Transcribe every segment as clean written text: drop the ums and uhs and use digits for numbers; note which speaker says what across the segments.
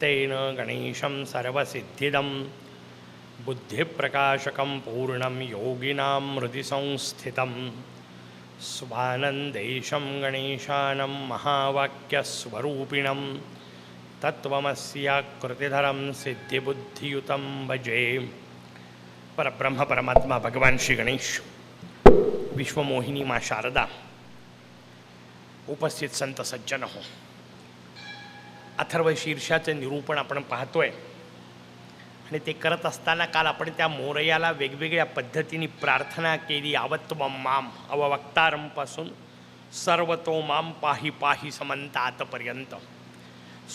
Speaker 1: तेन गणेशं सर्वसिद्धिदं बुद्धिप्रकाशकं पूर्णं योगिनां हृदि संस्थितं स्वानन्देशं गणेशानं महावाक्यस्वरूपिणं तत्त्वमस्याकृतिधरं सिद्धिबुद्धियुतं भजे. परब्रह्म परमात्मा भगवान श्री गणेश, विश्वमोहिनी माँ शारदा, उपस्थित संत सज्जन हो, अथर्व शीर्षाचं निरूपण आपण पाहतोय. आणि ते करत असताना काल आपण त्या मोरयाला वेगवेगळ्या पद्धतीने प्रार्थना केली. आवत्वम माम अववक्तारंपासून सर्वतो माम पाही पाही समंतातपर्यंत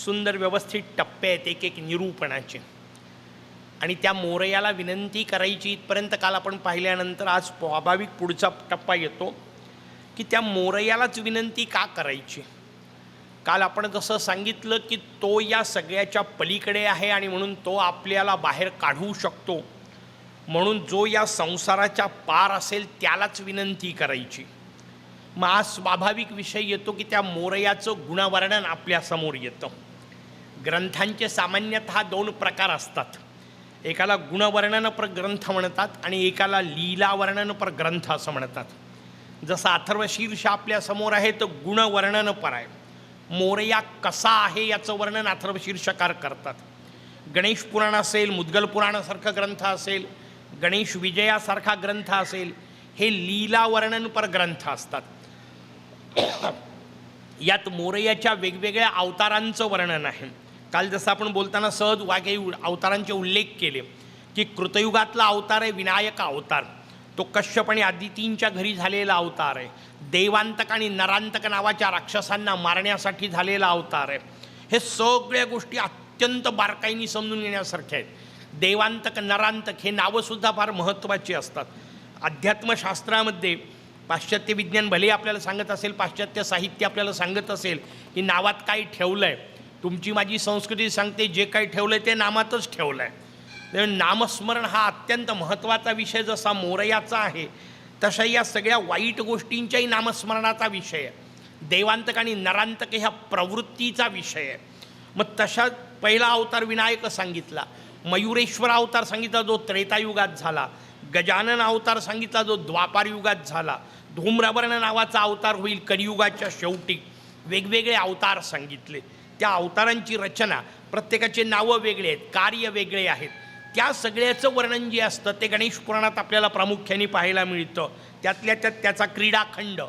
Speaker 1: सुंदर व्यवस्थित टप्पे आहेत एक एक निरूपणाचे. आणि त्या मोरयाला विनंती करायची इथपर्यंत काल आपण पाहिल्यानंतर आज स्वाभाविक पुढचा टप्पा येतो की त्या मोरयालाच विनंती का करायची. काल आपण जसं सांगितलं की तो या सगळ्याच्या पलीकडे आहे आणि म्हणून तो आपल्याला बाहेर काढू शकतो, म्हणून जो या संसाराच्या पार असेल त्यालाच विनंती करायची. मग आज स्वाभाविक विषय येतो की त्या मोरयाचं गुणवर्णन आपल्यासमोर येतं. ग्रंथांचे सामान्यतः दोन प्रकार असतात. एकाला गुणवर्णनपर ग्रंथ म्हणतात आणि एकाला लीलावर्णनपर ग्रंथ असं म्हणतात. जसं अथर्वशीर्ष आपल्यासमोर आहे तर गुणवर्णनपर आहे. मोरया कसा आहे याचं वर्णन अथर्वशीर्षकार करतात. गणेश पुराण असेल, मुद्गल पुराणासारखा ग्रंथ असेल, गणेश विजयासारखा ग्रंथ असेल, हे लीला वर्णनपर ग्रंथ असतात. यात मोरयाच्या वेगवेगळ्या अवतारांचं वर्णन आहे. काल जसं आपण बोलताना सहज वाघे अवतारांचे उल्लेख केले की कृतयुगातला अवतार आहे विनायक अवतार. तो कश्यप आणि आदितींच्या घरी झालेला अवतार आहे. देवांतक आणि नरांतक नावाच्या राक्षसांना मारण्यासाठी झालेला अवतार आहे. हे सगळ्या गोष्टी अत्यंत बारकाईने समजून घेण्यासारख्या आहेत. देवांतक नरांतक हे नावंसुद्धा फार महत्त्वाची असतात. अध्यात्मशास्त्रामध्ये पाश्चात्य विज्ञान भले आपल्याला सांगत असेल, पाश्चात्य साहित्य आपल्याला सांगत असेल की नावात काही ठेवलं आहे, तुमची माझी संस्कृती सांगते जे काही ठेवलं आहे ते नामातच ठेवलं आहे. नामस्मरण हा अत्यंत महत्त्वाचा विषय जसा मोरयाचा आहे तशा या सगळ्या वाईट गोष्टींच्याही नामस्मरणाचा विषय आहे. देवांतक आणि नरांतक ह्या प्रवृत्तीचा विषय आहे. मग तशा पहिला अवतार विनायक सांगितला, मयुरेश्वर अवतार सांगितला जो त्रेतायुगात झाला, गजानन अवतार सांगितला जो द्वापारयुगात झाला, धूम्रवर्ण नावाचा अवतार होईल कलियुगाच्या शेवटी. वेगवेगळे अवतार सांगितले. त्या अवतारांची रचना, प्रत्येकाचे नावं वेगळे आहेत, कार्य वेगळे आहेत. त्या सगळ्याचं वर्णन जे असतं ते गणेश पुराणात आपल्याला प्रामुख्याने पाहायला मिळतं. त्यातल्या त्यात त्याचा क्रीडाखंड,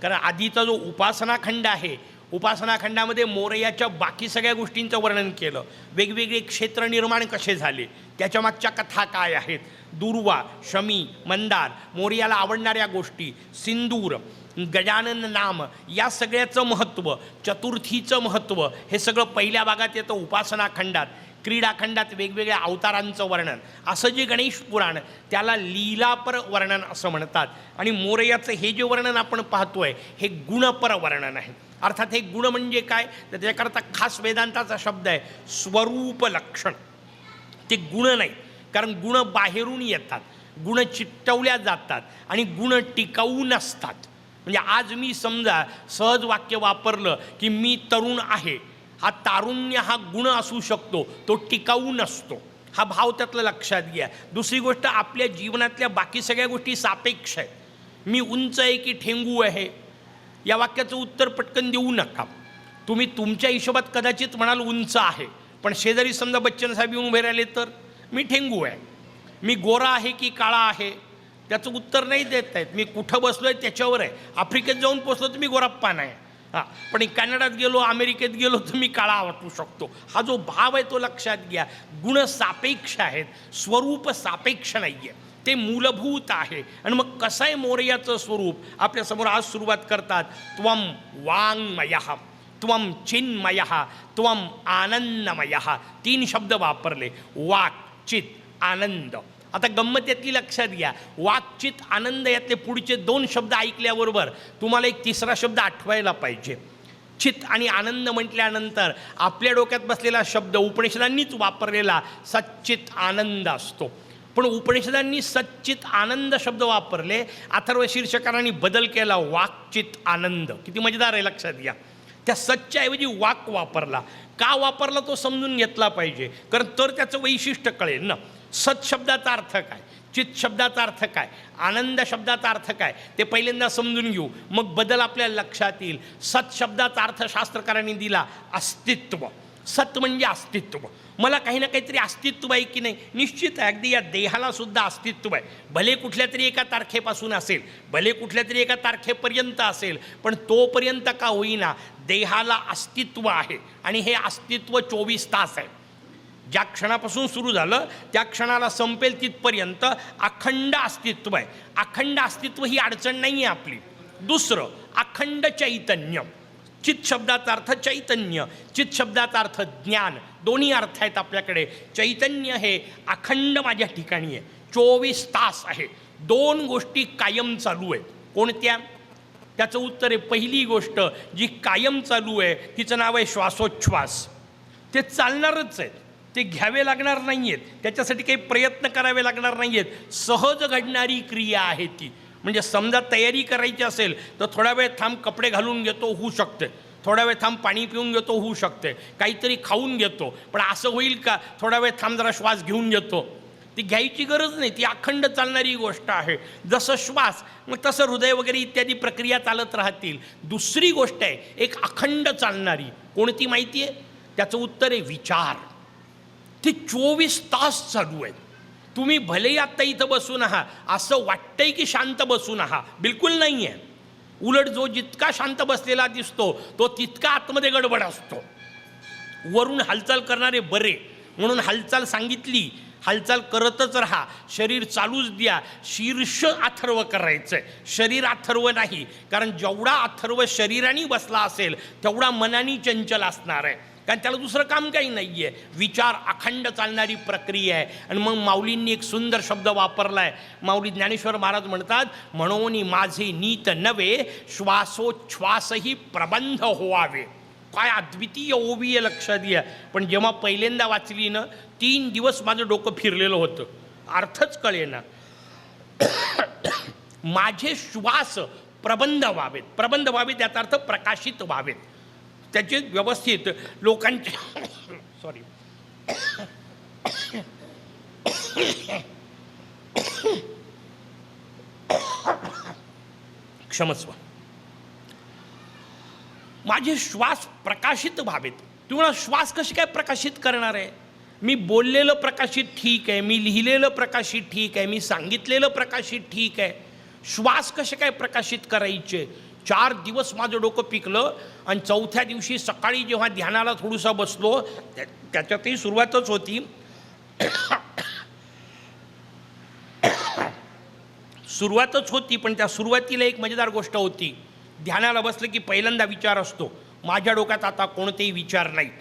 Speaker 1: कारण आधीचा जो उपासनाखंड आहे, उपासनाखंडामध्ये मोरयाच्या बाकी सगळ्या गोष्टींचं वर्णन केलं. वेगवेगळे क्षेत्र निर्माण कसे झाले, त्याच्या मागच्या कथा काय आहेत, दुर्वा, शमी, मंदार, मोरयाला आवडणाऱ्या गोष्टी, सिंदूर, गजानन नाम, या सगळ्याचं महत्त्व, चतुर्थीचं महत्त्व, हे सगळं पहिल्या भागात येतं उपासनाखंडात. क्रीडाखंडात वेगवेगळ्या अवतारांचं वर्णन. असं जे गणेश पुराण त्याला लीलापर वर्णन असं म्हणतात. आणि मोरयाचं हे जे वर्णन आपण पाहतोय हे गुणपर वर्णन आहे. अर्थात हे गुण म्हणजे काय तर त्याच्याकरता खास वेदांताचा शब्द आहे स्वरूप लक्षण. ते गुण नाही, कारण गुण बाहेरून येतात, गुण चिटवल्या जातात आणि गुण टिकाऊ नसतात. म्हणजे आज मी समजा सहज वाक्य वापरलं की मी तरुण आहे, हा तारुण्य हा गुण असू शकतो, तो टिकाऊ नसतो. हा भाव त्यातलं लक्षात घ्या. दुसरी गोष्ट, आपल्या जीवनातल्या बाकी सगळ्या गोष्टी सापेक्ष आहेत. मी उंच आहे की ठेंगू आहे या वाक्याचं उत्तर पटकन देऊ नका. तुम्ही तुमच्या हिशोबात कदाचित म्हणाल उंच आहे, पण शेजारी समजा बच्चन साहेब येऊन उभे राहिले तर मी ठेंगू आहे. मी गोरा आहे की काळा आहे त्याचं उत्तर नाही देत आहेत. मी कुठं बसलो आहे त्याच्यावर आहे. आफ्रिकेत जाऊन पोचलो तर मी गोराप्पा नाही, हां, पण कॅनडात गेलो, अमेरिकेत गेलो तर मी काळा वाटू शकतो. हा जो भाव आहे तो लक्षात घ्या. गुण सापेक्ष आहेत, स्वरूप सापेक्ष नाही आहे, ते मूलभूत आहे. आणि मग कसं आहे मोरयाचं स्वरूप आपल्यासमोर आज सुरुवात करतात. त्वम वाङ्मयः, त्वम चिन्मयः, त्वम आनंदमयः. 3 शब्द वापरले, वाक्, चित, आनंद. आता गंमत यातली लक्षात घ्या. वाक्चित आनंद यातले पुढचे 2 शब्द ऐकल्याबरोबर तुम्हाला एक तिसरा शब्द आठवायला पाहिजे. चित आणि आनंद म्हटल्यानंतर आपल्या डोक्यात बसलेला शब्द उपनिषदांनीच वापरलेला सच्चित आनंद असतो. पण उपनिषदांनी सच्चित आनंद शब्द वापरले, अथर्व शीर्षकारांनी बदल केला वाक्चित आनंद. किती मजेदार आहे लक्षात घ्या. त्या सतच्या ऐवजी वाक वापरला. का वापरला तो समजून घेतला पाहिजे, कारण तर त्याचं वैशिष्ट्य कळेल ना. सत शब्दाचा अर्थ काय, चित शब्दाचा अर्थ काय, आनंद शब्दाचा अर्थ काय, ते पहिल्यांदा समजून घेऊ, मग बदल आपल्याला लक्षात येईल. सत शब्दाचा अर्थ शास्त्रकारांनी दिला अस्तित्व. सत म्हणजे अस्तित्व. मला काही ना काहीतरी अस्तित्व आहे की नाही, निश्चित आहे. अगदी या देहाला सुद्धा अस्तित्व आहे. भले कुठल्या तरी एका तारखेपासून असेल, भले कुठल्या तरी एका तारखेपर्यंत असेल, पण तोपर्यंत का होईना देहाला अस्तित्व आहे. आणि हे अस्तित्व 24 तास आहे. ज्या क्षणापासून सुरू झालं त्या क्षणाला संपेल तिथपर्यंत अखंड अस्तित्व आहे. अखंड अस्तित्व ही अडचण नाही आहे आपली. दुसरं, अखंड चैतन्य. चित शब्दाचा अर्थ चैतन्य, चित शब्दाचा अर्थ ज्ञान, दोन्ही अर्थ आहेत आपल्याकडे. चैतन्य हे अखंड माझ्या ठिकाणी आहे, 24 तास आहे. दोन गोष्टी कायम चालू आहेत. कोणत्या? त्याचं उत्तर आहे, पहिली गोष्ट जी कायम चालू आहे तिचं नाव आहे श्वासोच्छ्वास. ते चालणारच आहेत, ते घ्यावे लागणार नाही आहेत, त्याच्यासाठी काही प्रयत्न करावे लागणार नाही आहेत. सहज घडणारी क्रिया आहे ती. म्हणजे समजा तयारी करायची असेल तर थोडा वेळ थांब कपडे घालून घेतो, होऊ शकते. थोडा वेळ थांब पाणी पिऊन घेतो, होऊ शकते. काहीतरी खाऊन घेतो, पण असं होईल का थोडा वेळ थांब जरा श्वास घेऊन घेतो? ती घ्यायची गरज नाही, ती अखंड चालणारी गोष्ट आहे. जसं श्वास मग तसं हृदय वगैरे इत्यादी प्रक्रिया चालत राहतील. दुसरी गोष्ट आहे एक अखंड चालणारी, कोणती माहिती आहे? त्याचं उत्तर आहे विचार. ते 24 तास चालू आहेत. तुम्ही भलेही आत्ता इथं बसून आहात, असं वाटतंय की शांत बसून आहात, बिलकुल नाही आहे. उलट जो जितका शांत बसलेला दिसतो तो तितका आतमध्ये गडबड असतो. वरून हालचाल करणारे बरे, म्हणून हालचाल सांगितली, हालचाल करतच राहा, शरीर चालूच द्या. शीर्ष अथर्व करायचं आहे, शरीर अथर्व नाही. कारण जेवढा अथर्व शरीराने बसला असेल तेवढा मनाने चंचल असणार आहे, कारण त्याला दुसरं काम काही नाही आहे. विचार अखंड चालणारी प्रक्रिया आहे. आणि मग माऊलींनी एक सुंदर शब्द वापरला आहे. माऊली ज्ञानेश्वर महाराज म्हणतात, म्हणून माझे नीत नवे श्वासोच्छ्वासही प्रबंध होवावे. काय अद्वितीय ओवी आहे, लक्षात घ्या. पण जेव्हा पहिल्यांदा वाचली ना, 3 दिवस माझं डोकं फिरलेलं होतं, अर्थच कळेना. माझे श्वास प्रबंध व्हावेत. प्रबंध व्हावेत याचा अर्थ प्रकाशित व्हावेत, त्याचे व्यवस्थित लोकांचे सॉरी क्षमस्व. माझे श्वास प्रकाशित व्हावेत. तुम्हाला श्वास कसे काय प्रकाशित करणार आहे? मी बोललेलं प्रकाशित ठीक आहे, मी लिहिलेलं प्रकाशित ठीक आहे, मी सांगितलेलं प्रकाशित ठीक आहे. श्वास कसे काय प्रकाशित करायचे? 4 दिवस माझं डोकं पिकलं. आणि 4थ्या दिवशी सकाळी जेव्हा ध्यानाला थोडंसं बसलो, त्याच्यातही सुरुवातच होती. सुरुवातच होती, पण त्या सुरुवातीला एक मजेदार गोष्ट होती. ध्यानाला बसलं की पहिल्यांदा विचार असतो. माझ्या डोक्यात आता कोणतेही विचार नाहीत,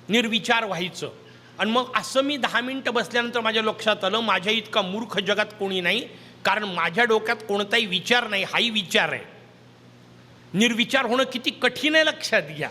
Speaker 1: निर्विचार व्हायचं. आणि मग असं मी 10 मिनटं बसल्यानंतर माझ्या लक्षात आलं, माझ्या इतका मूर्ख जगात कोणी नाही, कारण माझ्या डोक्यात कोणताही विचार नाही, हाही विचार आहे. निर्विचार होणं किती कठीण आहे लक्षात घ्या.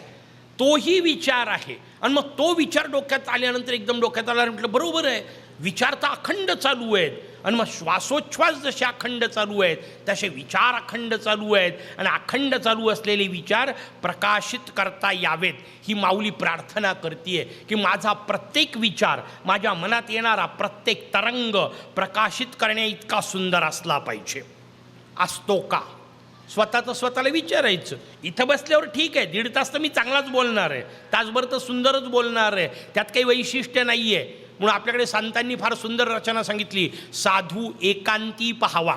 Speaker 1: तोही विचार आहे. आणि मग तो विचार डोक्यात आल्यानंतर एकदम डोक्यात आला, म्हटलं बरोबर आहे, विचार तर अखंड चालू आहेत. आणि मग श्वासोच्छ्वास जसे अखंड चालू आहेत तसे विचार अखंड चालू आहेत. आणि अखंड चालू असलेले विचार प्रकाशित करता यावेत, ही माऊली प्रार्थना करते की माझा प्रत्येक विचार, माझ्या मनात येणारा प्रत्येक तरंग प्रकाशित करण्या इतका सुंदर असला पाहिजे. असतो का? स्वतःचं स्वतःला विचारायचं. इथं बसल्यावर ठीक आहे, 1.5 तास तर मी चांगलाच बोलणार आहे, तासभर तर सुंदरच बोलणार आहे, त्यात काही वैशिष्ट्य नाही आहे. म्हणून आपल्याकडे संतांनी फार सुंदर रचना सांगितली, साधू एकांती पाहावा.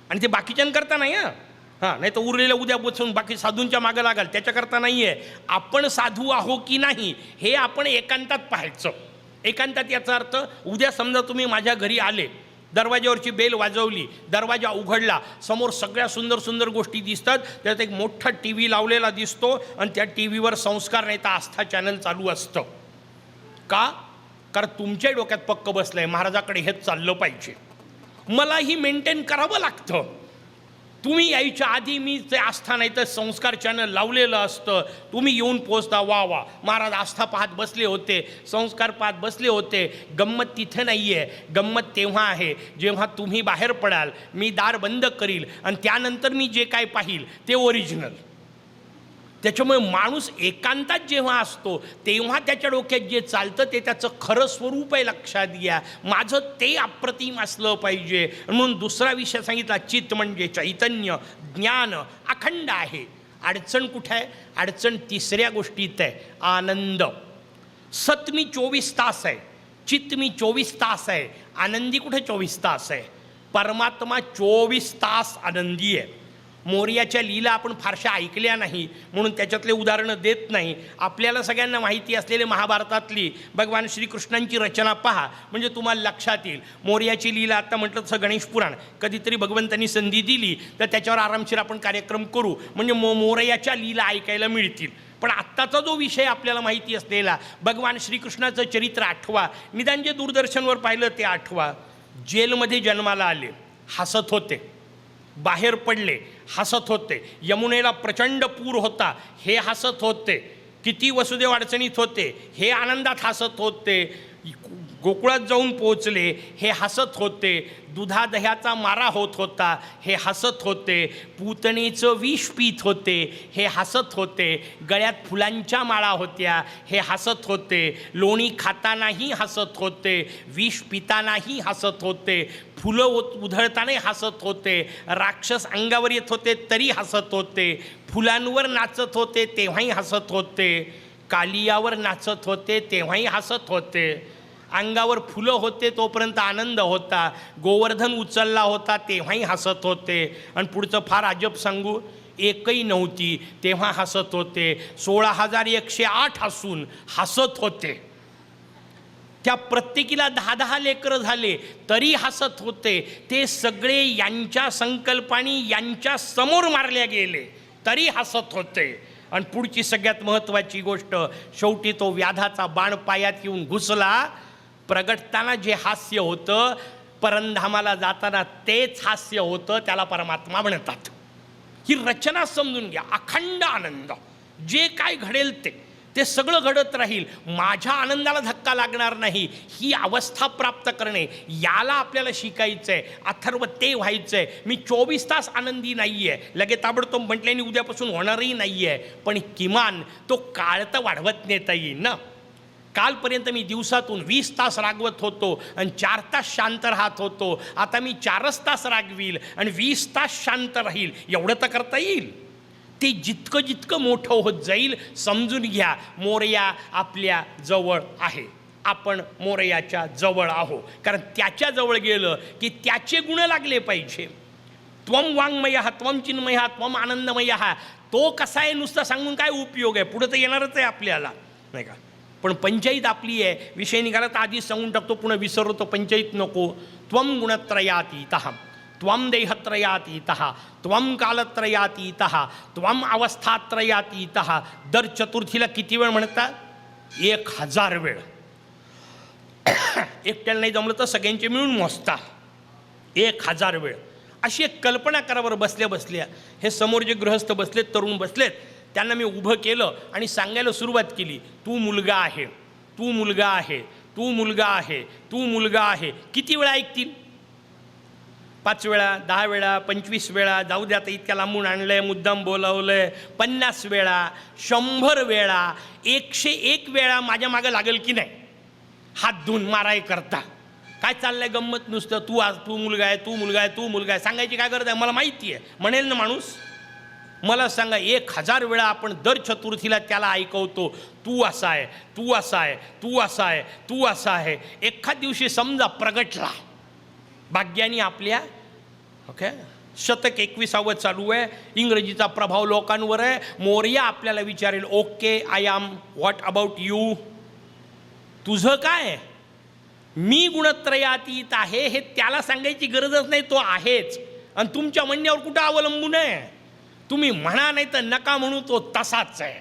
Speaker 1: आणि ते बाकीच्यांकरता नाही हां, नाही तर उरलेलं उद्या बसून बाकी साधूंच्या मागं लागाल, त्याच्याकरता नाही आहे. आपण साधू आहो की नाही हे आपण एकांतात पाहायचं. एकांतात याचा अर्थ, उद्या समजा तुम्ही माझ्या घरी आले, दरवाज्यावरची बेल वाजवली, दरवाजा उघडला, समोर सगळ्या सुंदर सुंदर गोष्टी दिसतात, त्यात एक मोठा TV लावलेला दिसतो आणि त्या TV वर संस्कार नाही तर आस्था चॅनल चालू असतं. का? कारण तुमच्या डोक्यात पक्क बसलं आहे महाराजाकडे हेच चाललं पाहिजे, मलाही मेंटेन करावं लागतं. तुम्ही यायच्या आधी मी ते आस्था नाही तर संस्कार चॅनल लावलेलं असतं. तुम्ही येऊन पोचता, वा वा महाराज आस्था पाहत बसले होते, संस्कार पाहत बसले होते. गंमत तिथे नाही आहे, गंमत तेव्हा आहे जेव्हा तुम्ही बाहेर पडाल, मी दार बंद करील आणि त्यानंतर मी जे काय पाहील ते ओरिजिनल. त्याच्यामुळे माणूस एकांतात जेव्हा असतो तेव्हा त्याच्या डोक्यात जे चालतं ते त्याचं खरं स्वरूप आहे, लक्षात घ्या. माझं ते अप्रतिम असलं पाहिजे. म्हणून दुसरा विषय सांगितला, चित्त म्हणजे चैतन्य, ज्ञान अखंड आहे. अडचण कुठे आहे? अडचण तिसऱ्या गोष्टीत आहे, आनंद. सत मी 24 तास आहे, चित्त मी 24 तास आहे, आनंदी कुठे 24 तास आहे? परमात्मा 24 तास आनंदी आहे. मोरयाच्या लीला आपण फारशा ऐकल्या नाही म्हणून त्याच्यातले उदाहरणं देत नाही. आपल्याला सगळ्यांना माहिती असलेले महाभारतातली भगवान श्रीकृष्णांची रचना पहा, म्हणजे तुम्हाला लक्षात येईल. मोरयाची लीला आता म्हटलं तसं गणेश पुराण, कधीतरी भगवंतांनी संधी दिली तर त्याच्यावर आरामशीर आपण कार्यक्रम करू, म्हणजे मोरयाच्या लीला ऐकायला मिळतील. पण आत्ताचा जो विषय आपल्याला माहिती असलेला, भगवान श्रीकृष्णाचं चरित्र आठवा, निदान जे दूरदर्शनवर पाहिलं ते आठवा. जेलमध्ये जन्माला आले, हसत होते, बाहेर पडले, हसत होते, यमुनेला प्रचंड पूर होता, हे हसत होते, किती वसुदेव अडचणीत होते, हे आनंदात हसत होते, गोकुळात जाऊन पोचले, हे हसत होते, दुधादह्याचा मारा होत होता, हे हसत होते, पूतनेचं विष पीत होते, हे हसत होते, गळ्यात फुलांच्या माळा होत्या, हे हसत होते, लोणी खातानाही हसत होते, विष पितानाही हसत होते, फुलं उधळतानाही हसत होते, राक्षस अंगावर येत होते तरी हसत होते, फुलांवर नाचत होते तेव्हाही हसत होते, कालियावर नाचत होते तेव्हाही हसत होते, अंगावर फुलं होते तोपर्यंत आनंद होता, गोवर्धन उचलला होता तेव्हाही हसत होते. आणि पुढचं फार अजब सांगू, एकही नव्हती तेव्हा हसत होते, 16,108 हसून हसत होते. त्या प्रत्येकीला 10-10 लेकरं झाले तरी हसत होते. ते सगळे यांच्या संकल्पाने यांच्या समोर मारल्या गेले तरी हसत होते. आणि पुढची सगळ्यात महत्त्वाची गोष्ट, शेवटी तो व्याधाचा बाण पायात येऊन घुसला. प्रगटताना जे हास्य होतं, परंधामाला जाताना तेच हास्य होतं, त्याला परमात्मा म्हणतात. ही रचना समजून घ्या. अखंड आनंद, जे काय घडेल ते सगळं घडत राहील, माझ्या आनंदाला धक्का लागणार नाही, ही अवस्था प्राप्त करणे, याला आपल्याला शिकायचं आहे. अथर्व ते व्हायचं आहे. मी 24 तास आनंदी नाही आहे, लगेच ताबडतोब म्हटल्याने उद्यापासून होणारही नाही आहे, पण किमान तो काळ तर वाढवत नेता येईल ना. कालपर्यंत मी दिवसातून 20 तास रागवत होतो आणि 4 तास शांत राहत होतो, आता मी 4च तास रागवील आणि 20 तास शांत राहील, एवढं तर करता येईल. ते जितकं जितकं मोठं होत जाईल, समजून घ्या मोरया आपल्या जवळ आहे, आपण मोरयाच्या जवळ आहो. कारण त्याच्या जवळ गेलं की त्याचे गुण लागले पाहिजे. त्वम वाङ्मय त्वम चिन्मय त्वम आनंदमय, तो कसा आहे नुसतं सांगून काय उपयोग आहे, पुढं तर येणारच आहे आपल्याला, नाही का. पण पंचायत आपली आहे, विषय निघाला तर आधीच सांगून टाकतो, पुन्हा विसरतो, पंचायत नको. त्वम गुणत्रयातीतः, त्वम देहत्रयातीतः, त्वम कालत्रयातीतः, त्वम अवस्थात्रयातीतः. दर चतुर्थीला किती वेळ म्हणतात? 1000 वेळ. एकट्याला नाही जमलं तर सगळ्यांचे मिळून मोजता 1000 वेळ. अशी एक कल्पना करा बरं. बसल्या बसल्या हे समोर जे गृहस्थ बसलेत, तरुण बसलेत, त्यांना मी उभं केलं आणि सांगायला सुरुवात केली, तू मुलगा आहे, तू मुलगा आहे, तू मुलगा आहे, तू मुलगा आहे. किती वेळा ऐकतील? 5 वेळा, 10 वेळा, 25 वेळा, जाऊ द्या आता इतक्या लांबून आणलंय, मुद्दाम बोलावलंय, 50 वेळा, 100 वेळा, 101 वेळा माझ्या मागं लागेल की नाही हात धुवून माराय करता. काय चाललंय गंमत नुसतं, तू मुलगा आहे, तू मुलगा आहे, तू मुलगा आहे, सांगायची काय गरज आहे? मला माहिती आहे, म्हणेल ना माणूस. मला सांगा, 1000 वेळा आपण दर चतुर्थीला त्याला ऐकवतो, तू असा आहे, तू असा आहे, तू असा आहे, तू असा आहे. एखाद दिवशी समजा प्रगटला, भाग्याने आपल्या, ओके, शतक 21 चालू आहे, इंग्रजीचा प्रभाव लोकांवर आहे. मोरया आपल्याला विचारेल, okay I am, what about you, तुझं काय? मी गुणत्रयातीत आहे हे त्याला सांगायची गरजच नाही, तो आहेच. आणि तुमच्या म्हणण्यावर कुठं अवलंबून आहे? तुम्ही म्हणा नाही तर नका म्हणू, तो तसाच आहे.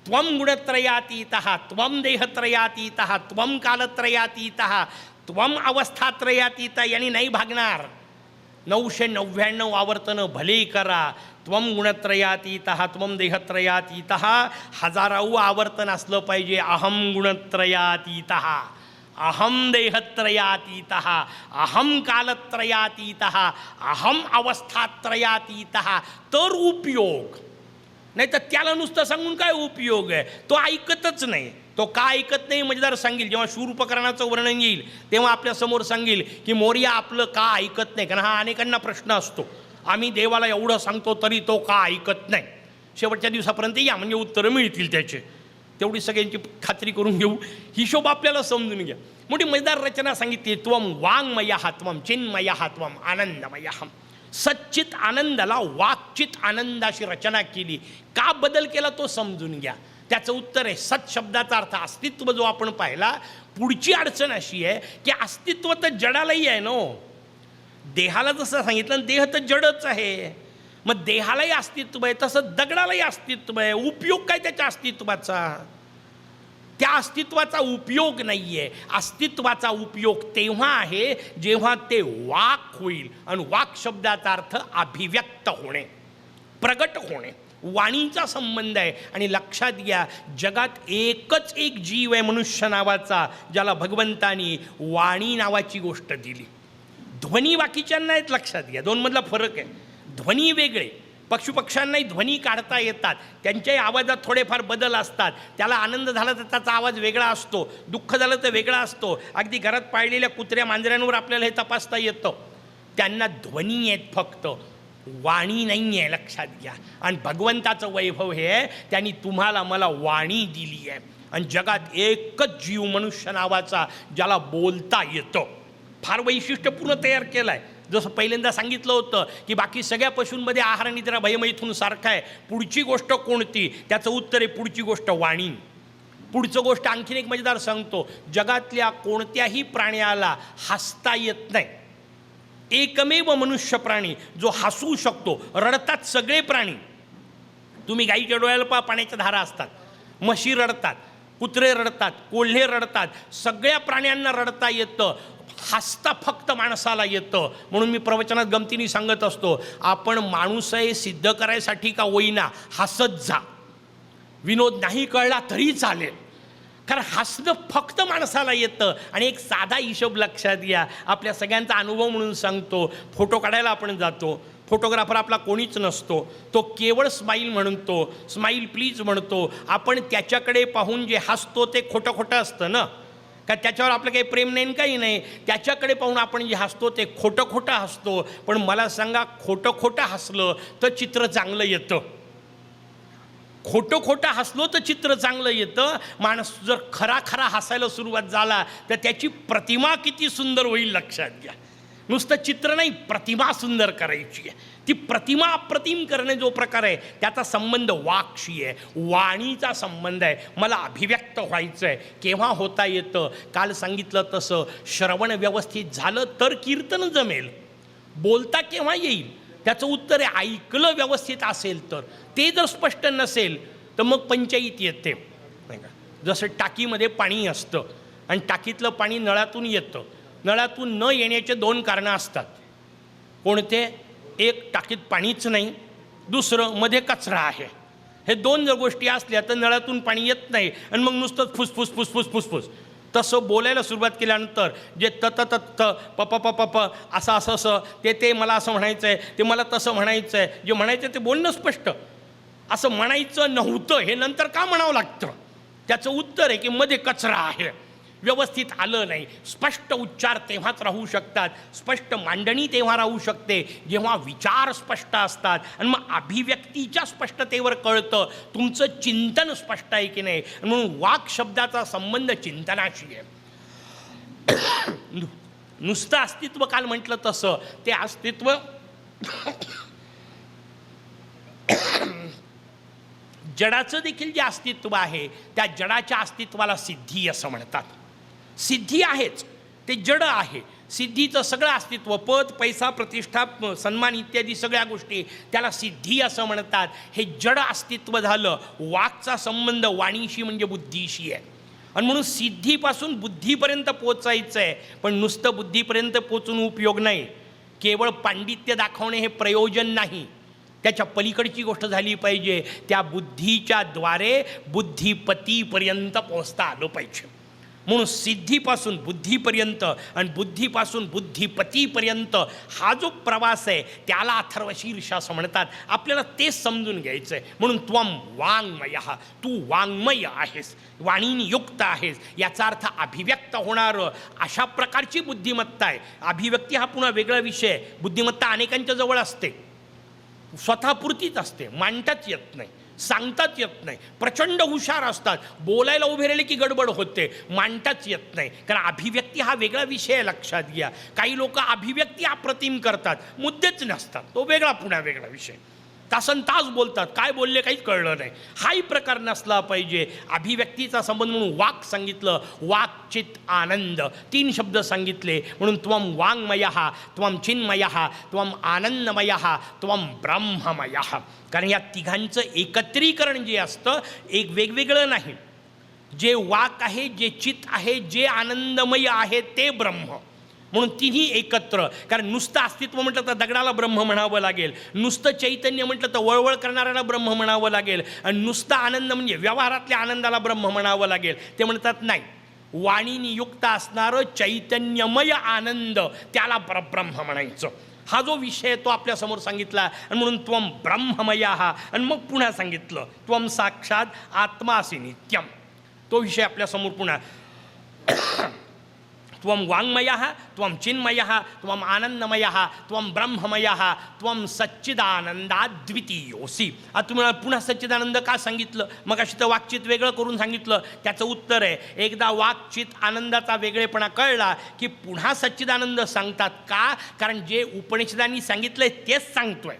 Speaker 1: त्वम गुणत्रयातीतः, त्वम देहत्रयातीतः, त्वम कालत्रयातीतः, त्वम अवस्थात्रयातीतः. यांनी नाही भागणार. 999 आवर्तनं भलेही करा. त्वम गुणत्रयातीतः, त्वम देहत्रयातीतः. 1000वे आवर्तन असलं पाहिजे, अहम गुणत्रयातीतः, अहम देहत्रयातीतः, अहम कालत्रयातीतः, अहम अवस्थात्रयातीतः. तर उपयोग. नाही तर त्याला नुसतं सांगून काय उपयोग आहे? तो ऐकतच नाही. तो का ऐकत नाही मजेदार सांगेल. जेव्हा शूरप्रकरणाचं वर्णन येईल तेव्हा आपल्यासमोर सांगेल की मोरया आपलं का ऐकत नाही. कारण हा अनेकांना प्रश्न असतो, आम्ही देवाला एवढं सांगतो तरी तो का ऐकत नाही. शेवटच्या दिवसापर्यंत या म्हणजे उत्तरं मिळतील त्याचे. तेवढी सगळ्यांची खात्री करून घेऊ, हिशोब आपल्याला समजून घ्या. मोठी मजेदार रचना सांगितली. त्वम वाङ्मयः चिन्मयः आनंदमयः. सच्चित आनंदाला वाक्चित आनंदाशी रचना केली. का बदल केला तो समजून घ्या. त्याचं उत्तर आहे सत शब्दाचा अर्थ अस्तित्व जो आपण पाहिला. पुढची अडचण अशी आहे की अस्तित्व तर जडालाही आहे नो. देहाला जसं सांगितलं देह तर जडच आहे, मग देहालाही अस्तित्व आहे तसं दगडालाही अस्तित्व आहे. उपयोग काय त्याच्या अस्तित्वाचा? त्या अस्तित्वाचा उपयोग नाही आहे. अस्तित्वाचा उपयोग तेव्हा आहे जेव्हा ते वाक होईल. आणि वाक शब्दाचा अर्थ अभिव्यक्त होणे, प्रगट होणे, वाणीचा संबंध आहे. आणि लक्षात घ्या, जगात एकच एक जीव आहे मनुष्य नावाचा, ज्याला भगवंतानी वाणी नावाची गोष्ट दिली. ध्वनी बाकीच्यांना आहेत, लक्षात घ्या. दोनमधला फरक आहे. ध्वनी वेगळे, पक्षांनाही ध्वनी काढता येतात, त्यांच्याही आवाजात थोडेफार बदल असतात. त्याला आनंद झाला तर त्याचा आवाज वेगळा असतो, दुःख झालं तर वेगळा असतो. अगदी घरात पाळलेल्या कुत्र्या मांजऱ्यांवर आपल्याला हे तपासता येतं. त्यांना ध्वनी आहेत फक्त, वाणी नाही आहे, लक्षात घ्या. आणि भगवंताचं वैभव हे आहे, त्यांनी तुम्हाला मला वाणी दिली आहे. आणि जगात एकच जीव मनुष्य नावाचा ज्याला बोलता येतं, फार वैशिष्ट्यपूर्ण तयार केलं आहे. जसं पहिल्यांदा सांगितलं होतं की बाकी सगळ्या पशूंमध्ये आहार निद्रा भयमैथून सारखा आहे. पुढची गोष्ट कोणती? त्याचं उत्तर आहे पुढची गोष्ट वाणी. पुढचं गोष्ट आणखीन एक मजेदार सांगतो. जगातल्या कोणत्याही प्राण्याला हसता येत नाही. एकमेव मनुष्य प्राणी जो हसू शकतो. रडतात सगळे प्राणी. तुम्ही गाईच्या डोळ्याला पहा, पाण्याच्या धारा असतात. म्हशी रडतात, कुत्रे रडतात, कोल्हे रडतात, सगळ्या प्राण्यांना रडता येतं. हसता फक्त माणसाला येतं. म्हणून मी प्रवचनात गमतीने सांगत असतो, आपण माणूस आहे सिद्ध करायसाठी का होईना हसत जा. विनोद नाही कळला तरी चालेल, कारण हसणं फक्त माणसाला येतं. आणि एक साधा हिशोब लक्षात घ्या, आपल्या सगळ्यांचा अनुभव म्हणून सांगतो. फोटो काढायला आपण जातो, फोटोग्राफर आपला कोणीच नसतो, तो केवळ स्माईल म्हणतो, स्माईल प्लीज म्हणतो. आपण त्याच्याकडे पाहून जे हसतो ते खोटं खोटं असतं ना, का त्याच्यावर आपलं काही प्रेम नाही काही नाही. त्याच्याकडे पाहून आपण जे हसतो ते खोटं खोटं हसतो. पण मला सांगा, खोटं खोटं हसलं तर चित्र चांगलं येतं. खोटं खोटं हसलो तर चित्र चांगलं येतं. माणूस जर खरा खरा हसायला सुरुवात झाला तर त्याची प्रतिमा किती सुंदर होईल, लक्षात घ्या. नुसतं चित्र नाही, प्रतिमा सुंदर करायची आहे. ती प्रतिमा अप्रतिम करणे जो प्रकार आहे त्याचा संबंध वाक्शी आहे, वाणीचा संबंध आहे. मला अभिव्यक्त व्हायचं आहे, केव्हा होता येतं? काल सांगितलं तसं श्रवण व्यवस्थित झालं तर कीर्तन जमेल. बोलता केव्हा येईल? त्याचं उत्तर आहे ऐकलं व्यवस्थित असेल तर. ते जर स्पष्ट नसेल तर मग पंचायत येते, नाही का. जसं टाकीमध्ये पाणी असतं आणि टाकीतलं पाणी नळातून येतं. नळातून न येण्याचे दोन कारणं असतात. कोणते? एक, टाकीत पाणीच नाही. दुसरं, मध्ये कचरा आहे. हे दोन जर गोष्टी असल्या तर नळातून पाणी येत नाही आणि मग नुसतं फुसफुस फुसफुस फुसफुस. तसं बोलायला सुरुवात केल्यानंतर जे त प प प प प असं असं असं ते मला असं म्हणायचं आहे, ते मला तसं म्हणायचं आहे, जे म्हणायचं ते बोलणं स्पष्ट. असं म्हणायचं नव्हतं हे नंतर का म्हणावं लागतं? त्याचं उत्तर आहे की मध्ये कचरा आहे, व्यवस्थित आलं नाही. स्पष्ट उच्चार तेव्हाच राहू शकतात, स्पष्ट मांडणी तेव्हा राहू शकते जेव्हा विचार स्पष्ट असतात. आणि मग अभिव्यक्तीच्या स्पष्टतेवर कळतं तुमचं चिंतन स्पष्ट आहे की नाही. म्हणून वाक शब्दाचा संबंध चिंतनाशी आहे. नुसतं अस्तित्व काल म्हटलं तसं ते अस्तित्व जडाचं देखील जे अस्तित्व आहे त्या जडाच्या अस्तित्वाला सिद्धी असं म्हणतात. सिद्धी आहेच, ते जड आहे. सिद्धीचं सगळं अस्तित्व, पद, पैसा, प्रतिष्ठा, सन्मान इत्यादी सगळ्या गोष्टी त्याला सिद्धी असं म्हणतात. हे जड अस्तित्व झालं. वाकचा संबंध वाणीशी म्हणजे बुद्धीशी आहे. आणि म्हणून सिद्धीपासून बुद्धीपर्यंत पोचायचं आहे. पण नुसतं बुद्धीपर्यंत पोचून उपयोग नाही. केवळ पांडित्य दाखवणे हे प्रयोजन नाही, त्याच्या पलीकडची गोष्ट झाली पाहिजे. त्या बुद्धीच्या द्वारे बुद्धिपतीपर्यंत पोचता आलं पाहिजे. म्हणून सिद्धीपासून बुद्धीपर्यंत आणि बुद्धीपासून बुद्धिपतीपर्यंत हा जो प्रवास आहे त्याला अथर्वशीर्ष असं म्हणतात. आपल्याला तेच समजून घ्यायचं आहे. म्हणून त्वम वाङ्मयः, तू वाङ्मय आहेस, वाणीने युक्त आहेस. याचा अर्थ अभिव्यक्त होणारं अशा प्रकारची बुद्धिमत्ता आहे. अभिव्यक्ती हा पुन्हा वेगळा विषय आहे. बुद्धिमत्ता अनेकांच्या जवळ असते, स्वतःपुरतीच असते, मांडताच येत नाही, सांगताच येत नाही. प्रचंड हुशार असतात, बोलायला उभे राहिले की गडबड होते, मांडताच येत नाही. कारण अभिव्यक्ती हा वेगळा विषय आहे, लक्षात घ्या. काही लोक अभिव्यक्ती अप्रतिम करतात, मुद्देच नसतात, तो वेगळा पुन्हा वेगळा विषय. तासन तास बोलतात, काय बोलले काहीच कळलं नाही. हाही प्रकार नसला पाहिजे. अभिव्यक्तीचा संबंध म्हणून वाक् सांगितलं, वाक् चित आनंद, 3 शब्द सांगितले. म्हणून त्वम वाङ्मयः, त्वम चिन्मयः, त्वम आनंदमयः, त्वम ब्रह्ममयः. कारण या तिघांचं एकत्रीकरण जे असतं एक वेगवेगळं नाही. जे वाक् आहे, जे चित आहे, जे आनंदमय आहे ते ब्रह्म. म्हणून तिन्ही एकत्र. कारण नुसतं अस्तित्व म्हटलं तर दगडाला ब्रह्म म्हणावं लागेल, नुसतं चैतन्य म्हटलं तर वळवळ करणाऱ्याला ब्रह्म म्हणावं लागेल, आणि नुसतं आनंद म्हणजे व्यवहारातल्या आनंदाला ब्रह्म म्हणावं लागेल. ते म्हणतात नाही, वाणीने युक्त असणारं चैतन्यमय आनंद त्याला परब्रह्म म्हणायचं. हा जो विषय तो आपल्यासमोर सांगितला. आणि म्हणून त्वम ब्रह्ममयः, आणि मग पुन्हा सांगितलं त्वम साक्षात आत्मासि नित्यम. तो विषय आपल्यासमोर पुन्हा त्वम वाङ्मयः, त्वम चिन्मयः, त्वम आनंदमयः, त्वम ब्रह्ममयः, त्वम सच्चिदानंदाद्वितीयोसी. आता तुम्हाला पुन्हा सच्चिदानंद का सांगितलं? मग अशी तर वाक्चित वेगळं करून सांगितलं. त्याचं उत्तर आहे, एकदा वाक्चित आनंदाचा वेगळेपणा कळला की पुन्हा सच्चिदानंद सांगतात. का? कारण जे उपनिषदांनी सांगितलंय तेच सांगतोय,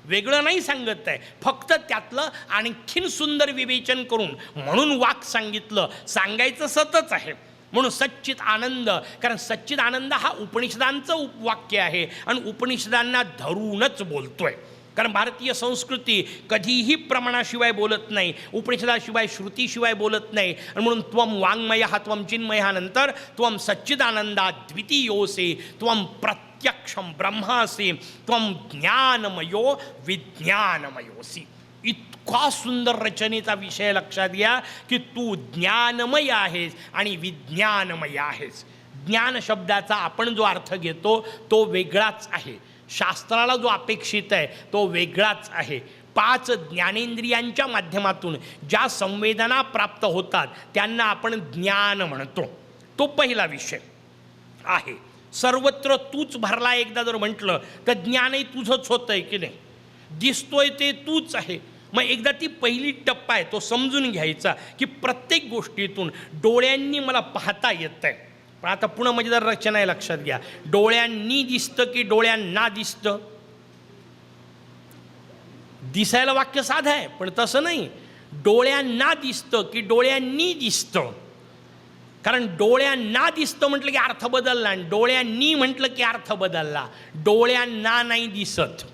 Speaker 1: वेगळं नाही सांगत आहे, फक्त त्यातलं आणखीन सुंदर विवेचन करून. म्हणून वाक् सांगितलं, सांगायचं सतच आहे. म्हणून सच्चित आनंद, कारण सच्चित आनंद हा उपनिषदांचं वाक्य आहे आणि उपनिषदांना धरूनच बोलतोय. कारण भारतीय संस्कृती कधीही प्रमाणाशिवाय बोलत नाही, उपनिषदाशिवाय श्रुतीशिवाय बोलत नाही. आणि म्हणून त्वम वाङ्मयः, त्वम चिन्मयः नंतर त्वम सच्चिदानंदात् द्वितीयोऽसि, त्वम प्रत्यक्षं ब्रह्मासि, त्वम ज्ञानमयो विज्ञानमयोऽसि. इतका सुंदर रचनेचा विषय लक्षात घ्या की तू ज्ञानमय आहेस आणि विज्ञानमय आहेस. ज्ञान शब्दाचा आपण जो अर्थ घेतो तो वेगळाच आहे, शास्त्राला जो अपेक्षित आहे तो वेगळाच आहे. 5 ज्ञानेंद्रियांच्या माध्यमातून ज्या संवेदना प्राप्त होतात त्यांना आपण ज्ञान म्हणतो. तो पहिला विषय आहे. सर्वत्र तूच भरला एकदा जर म्हटलं तर ज्ञानही तुझंच होतं आहे की नाही, दिसतोय ते तूच आहे. मग एकदा ती पहिली टप्पा आहे तो समजून घ्यायचा की प्रत्येक गोष्टीतून डोळ्यांनी मला पाहता येतं आहे. पण आता पुन्हा मजेदार रचना आहे, लक्षात घ्या. डोळ्यांनी दिसतं की डोळ्यांना दिसतं? दिसायला वाक्य साधं आहे पण तसं नाही. डोळ्यांना दिसतं की डोळ्यांनी दिसतं? कारण डोळ्यांना दिसतं म्हटलं की अर्थ बदलला, आणि डोळ्यांनी म्हटलं की अर्थ बदलला. डोळ्यांना नाही दिसत,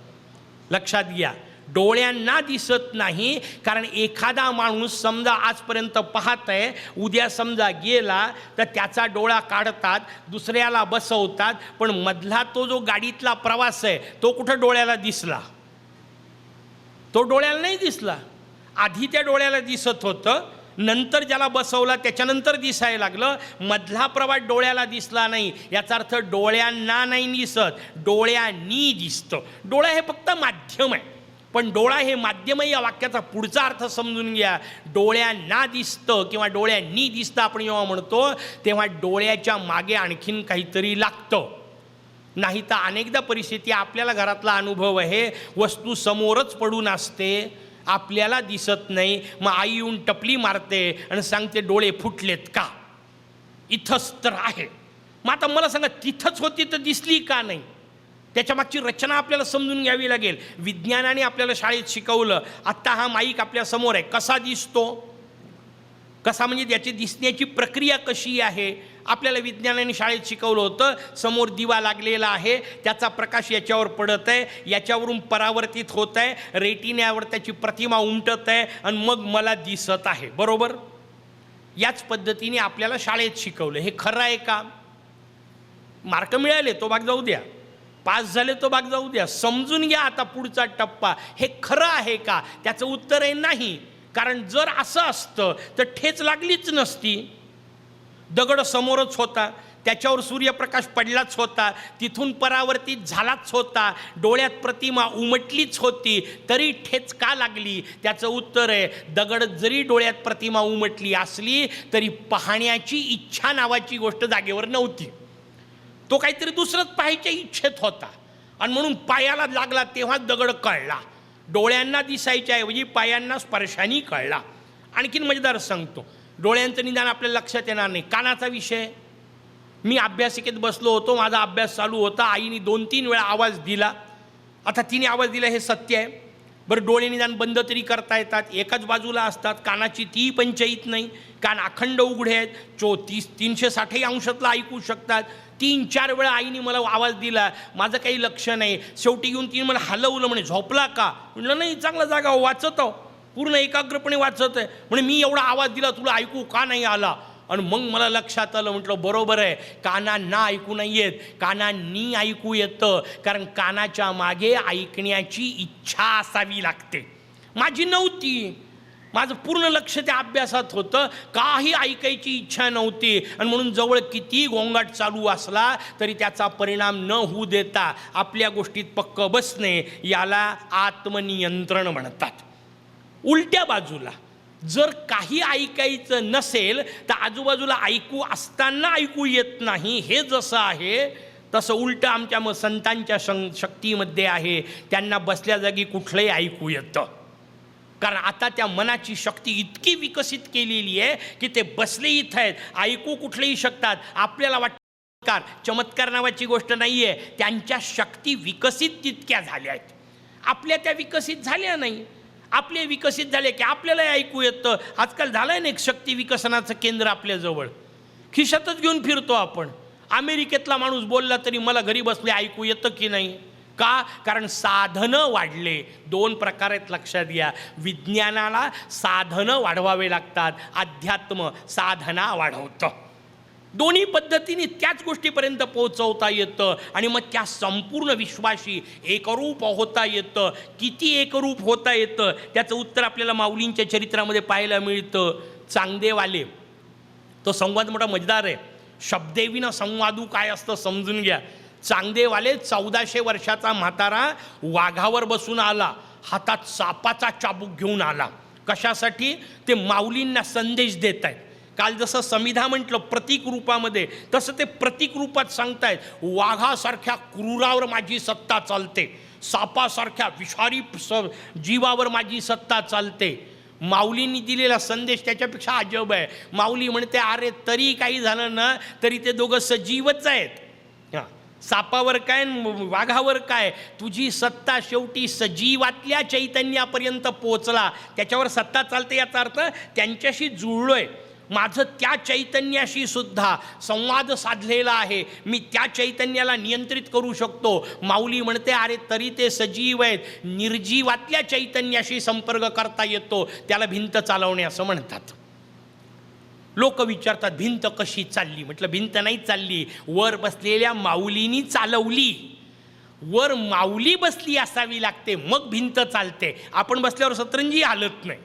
Speaker 1: लक्षात घ्या. डोळ्यांना दिसत नाही कारण एखादा माणूस समजा आजपर्यंत पाहत आहे, उद्या समजा गेला तर त्याचा डोळा काढतात, दुसऱ्याला बसवतात, पण मधला तो जो गाडीतला प्रवास आहे तो कुठं डोळ्याला दिसला? तो डोळ्याला नाही दिसला. आधी त्या डोळ्याला दिसत होतं, नंतर ज्याला बसवला त्याच्यानंतर दिसायला लागलं, मधला प्रवास डोळ्याला दिसला नाही. याचा अर्थ डोळ्यांना नाही दिसत, डोळ्यांनी दिसतं. डोळा हे फक्त माध्यम आहे, पण डोळा हे माध्यम आहे. या वाक्याचा पुढचा अर्थ समजून घ्या. डोळ्यांना दिसतं किंवा डोळ्यांनी दिसतं आपण जेव्हा म्हणतो तेव्हा डोळ्याच्या मागे आणखीन काहीतरी लागतं. नाही तर अनेकदा परिस्थिती, आपल्याला घरातला अनुभव आहे, वस्तू समोरच पडून असते, आपल्याला दिसत नाही, मग आई येऊन टपली मारते आणि सांगते डोळे फुटलेत का? इथंच तर आहे. मग आता मला सांगा, तिथंच होती तर दिसली का नाही? त्याच्या मागची रचना आपल्याला समजून घ्यावी लागेल. विज्ञानाने आपल्याला शाळेत शिकवलं, आत्ता हा माईक आपल्या समोर आहे, कसा दिसतो? कसा म्हणजे त्याची दिसण्याची प्रक्रिया कशी आहे आपल्याला विज्ञानाने शाळेत शिकवलं होतं. समोर दिवा लागलेला आहे, त्याचा प्रकाश याच्यावर पडत आहे, याच्यावरून परावर्तित होत आहे, रेटिन्यावर त्याची प्रतिमा उमटत आहे आणि मग मला दिसत आहे. बरोबर? याच पद्धतीने आपल्याला शाळेत शिकवलं. हे खरं आहे का? मार्क मिळाले तो भाग जाऊ द्या, पास झाले तो भाग जाऊ द्या, समजून घ्या आता पुढचा टप्पा. हे खरं आहे का? त्याचं उत्तर आहे नाही. कारण जर असं असतं तर ठेच लागलीच नसती. दगड समोरच होता, त्याच्यावर सूर्यप्रकाश पडलाच होता, तिथून परावर्तित झालाच होता, डोळ्यात प्रतिमा उमटलीच होती, तरी ठेच का लागली? त्याचं उत्तर आहे, दगड जरी डोळ्यात प्रतिमा उमटली असली तरी पाहण्याची इच्छा नावाची गोष्ट जागेवर नव्हती. तो काहीतरी दुसरंच पाहायच्या इच्छेत होता आणि म्हणून पायाला लागला तेव्हा दगड कळला. डोळ्यांना दिसायच्या ऐवजी पायांना स्पर्शाने कळला. आणखीन मजेदार सांगतो, डोळ्यांचं निदान आपल्याला लक्षात येणार नाही. कानाचा विषय, मी अभ्यासिकेत बसलो होतो, माझा अभ्यास चालू होता, आईने 2-3 वेळा आवाज दिला. आता तिने आवाज दिला हे सत्य आहे. बरं, डोळे निदान बंद तरी करता येतात, एकाच बाजूला असतात, कानाची ती पंचायत नाही, कान अखंड उघडे आहेत, 360 अंशातला ऐकू शकतात. 3-4 वेळा आईने मला आवाज दिला, माझं काही लक्ष नाही. शेवटी येऊन तिने मला हलवलं, म्हणे झोपला का? म्हटलं नाही, चांगला जागा वाचत आहो, पूर्ण एकाग्रपणे वाचत आहे. म्हणे मी एवढा आवाज दिला तुला ऐकू का नाही आला? आणि मग मला लक्षात आलं, म्हटलं बरोबर आहे, कानांना ऐकू नाही येत, कानांनी ऐकू येतं, कारण कानाच्या मागे ऐकण्याची इच्छा असावी लागते. माझी नव्हती, माझं पूर्ण लक्ष त्या अभ्यासात होतं, काही ऐकायची इच्छा नव्हती. आणि म्हणून जवळ किती गोंगाट चालू असला तरी त्याचा परिणाम न होऊ देता आपल्या गोष्टीत पक्क बसणे याला आत्मनियंत्रण म्हणतात. उलट्या बाजूला जर काही ऐकायचं नसेल तर आजूबाजूला ऐकू असताना ऐकू येत नाही, हे जसं आहे तसं उलटं आमच्या संतांच्या शक्तीमध्ये आहे. त्यांना बसल्या जागी कुठलंही ऐकू येतं, कारण आता त्या मनाची शक्ती इतकी विकसित केलेली आहे की ते बसले इथं आहेत, ऐकू कुठलेही शकतात. आपल्याला वाटतं चमत्कार नावाची गोष्ट नाही आहे, त्यांच्या शक्ती विकसित तितक्या झाल्या आहेत, आपल्या त्या विकसित झाल्या नाही. आपले विकसित झाले की आपल्यालाही ऐकू येतं. आजकाल झालं आहे ना एक शक्ती विकसनाचं केंद्र आपल्याजवळ, खिशातच घेऊन फिरतो आपण. अमेरिकेतला माणूस बोलला तरी मला घरी बसले ऐकू येतं की नाही? का? कारण साधनं वाढले. 2 प्रकार आहेत, लक्षात घ्या. विज्ञानाला साधनं वाढवावे लागतात, अध्यात्म साधना वाढवतं. दोन्ही पद्धतीने त्याच गोष्टीपर्यंत पोहोचवता येतं आणि मग त्या संपूर्ण विश्वाशी एकरूप होता येतं. किती एकरूप होता येतं त्याचं उत्तर आपल्याला माऊलींच्या चरित्रामध्ये पाहायला मिळतं. चांगदेवाले, तो संवाद मोठा मजेदार आहे. शब्देविना संवादू काय असतं समजून घ्या. चांगदेवाले 1400 वर्षाचा म्हातारा वाघावर बसून आला, हातात सापाचा चाबूक घेऊन आला. कशासाठी? ते माऊलींना संदेश देत आहेत. काल जसं समिधा म्हटलं प्रतीक रूपामध्ये, तसं ते प्रतीक रूपात सांगतायत. वाघासारख्या क्रूरावर माझी सत्ता चालते, सापासारख्या विषारी जीवावर माझी सत्ता चालते. माऊलींनी दिलेला संदेश त्याच्यापेक्षा अजब आहे. माऊली म्हणते, अरे तरी काही झालं ना तरी ते दोघं सजीवच आहेत. सापावर काय वाघावर काय, तुझी सत्ता शेवटी सजीवातल्या चैतन्यापर्यंत पोचला, त्याच्यावर सत्ता चालते. याचा अर्थ त्यांच्याशी जुळलोय, माझं त्या चैतन्याशी सुद्धा संवाद साधलेला आहे, मी त्या चैतन्याला नियंत्रित करू शकतो. माऊली म्हणते, अरे तरी ते सजीव आहेत, निर्जीवातल्या चैतन्याशी संपर्क करता येतो, त्याला भिंत चालवणे असं म्हणतात. लोक विचारतात भिंत कशी चालली? म्हटलं भिंत नाही चालली, वर बसलेल्या माऊलीनी चालवली. वर माऊली बसली असावी लागते, मग भिंत चालते. आपण बसल्यावर सतरंजी हालत नाही.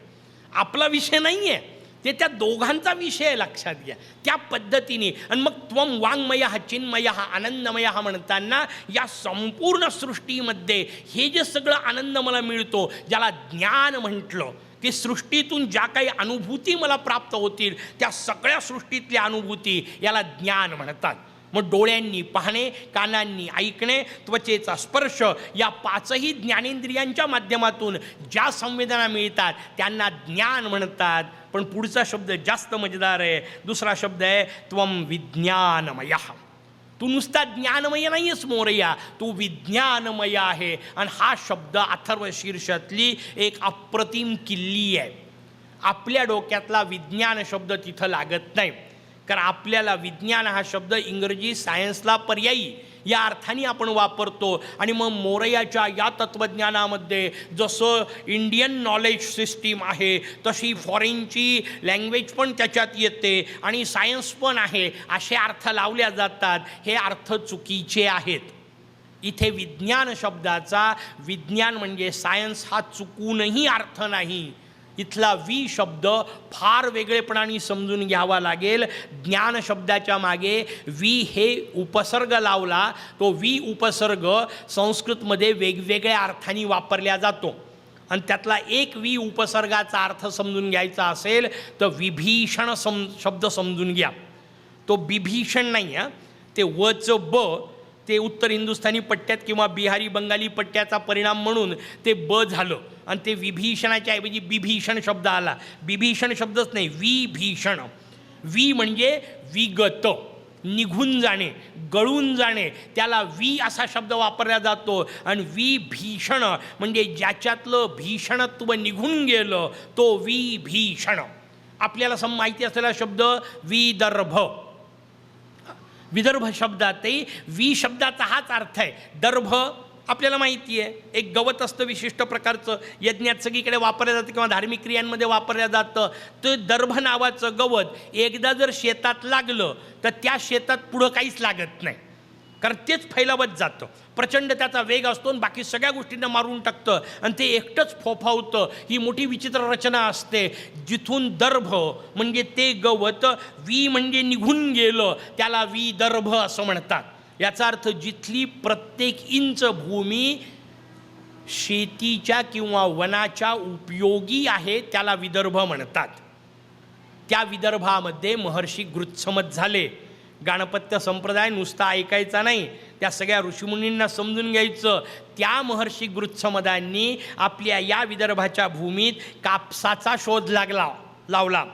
Speaker 1: आपला विषय नाही आहे, ते त्या दोघांचा विषय आहे, लक्षात घ्या. त्या पद्धतीने आणि मग त्वम वाङ्मय चिन्मय आनंदमय म्हणताना या संपूर्ण सृष्टीमध्ये हे जे सगळं आनंद मला मिळतो, ज्याला ज्ञान म्हटलं, की सृष्टीतून ज्या काही अनुभूती मला प्राप्त होतील त्या सगळ्या सृष्टीतल्या अनुभूती याला ज्ञान म्हणतात. मग डोळ्यांनी पाहणे, कानांनी ऐकणे, त्वचेचा स्पर्श, या 5ही ज्ञानेंद्रियांच्या माध्यमातून ज्या संवेदना मिळतात त्यांना ज्ञान म्हणतात. पण पुढचा शब्द जास्त मजेदार आहे. दुसरा शब्द आहे त्वम विज्ञानमय. तू नुसता ज्ञानमय नाही आहेस मोरया, तू विज्ञानमय आहे. आणि हा शब्द अथर्वशीर्षातली एक अप्रतिम किल्ली आहे. आपल्या डोक्यातला विज्ञान शब्द तिथं लागत नाही, कारण आपल्याला विज्ञान हा शब्द इंग्रजी सायन्सला पर्यायी या अर्थाने आपण वापरतो. आणि मग मोरयाच्या या तत्त्वज्ञानामध्ये जसं इंडियन नॉलेज सिस्टीम आहे तशी फॉरेनची लँग्वेज पण त्याच्यात येते आणि सायन्स पण आहे, असे अर्थ लावल्या जातात. हे अर्थ चुकीचे आहेत. इथे विज्ञान शब्दाचा विज्ञान म्हणजे सायन्स हा चुकूनही अर्थ नाही. इथला वी शब्द फार वेगळेपणाने समजून घ्यावा लागेल. ज्ञान शब्दाच्या मागे वी हे उपसर्ग लावला. तो वी उपसर्ग संस्कृतमध्ये वेगवेगळ्या अर्थाने वापरला जातो आणि त्यातला एक वी उपसर्गाचा अर्थ समजून घ्यायचा असेल तर विभीषण शब्द समजून घ्या. तो बिभीषण नाही आहे, ते वचं ब ते उत्तर हिंदुस्थानी पट्ट्यात किंवा बिहारी बंगाली पट्ट्याचा परिणाम म्हणून ते ब झालं आणि ते विभीषणाच्या ऐवजी बिभीषण शब्द आला. बिभीषण शब्दच नाही, विभीषण. वी म्हणजे विगत, निघून जाणे, गळून जाणे, त्याला वी असा शब्द वापरला जातो. आणि विभीषण म्हणजे ज्याच्यातलं भीषणत्व निघून गेलं तो विभीषण. आपल्याला माहिती असलेला शब्द विदर्भ. विदर्भ शब्दातही वी शब्दाचा हाच अर्थ आहे. दर्भ आपल्याला माहिती आहे, एक गवत असतं विशिष्ट प्रकारचं, यज्ञात सगळीकडे वापरलं जातं किंवा धार्मिक क्रियांमध्ये वापरलं जातं. तर दर्भ नावाचं गवत एकदा जर शेतात लागलं तर त्या शेतात पुढं काहीच लागत नाही, कारण तेच फैलावत जातं. प्रचंड त्याचा वेग असतो आणि बाकी सगळ्या गोष्टींना मारून टाकतं आणि ते एकटंच फोफावतं. ही मोठी विचित्र रचना असते. जिथून दर्भ म्हणजे ते गवत, वी म्हणजे निघून गेलं, त्याला विदर्भ असं म्हणतात. याचा अर्थ जिथली प्रत्येक इंच भूमी शेतीच्या किंवा वनाच्या उपयोगी आहे त्याला विदर्भ म्हणतात. त्या विदर्भामध्ये महर्षी गृत्समत झाले. गाणपत्य संप्रदाय नुसता ऐकायचा नाही, त्या सगळ्या ऋषीमुनींना समजून घ्यायचं. त्या महर्षी गृत्समदांनी आपल्या या विदर्भाच्या भूमीत कापसाचा शोध लावला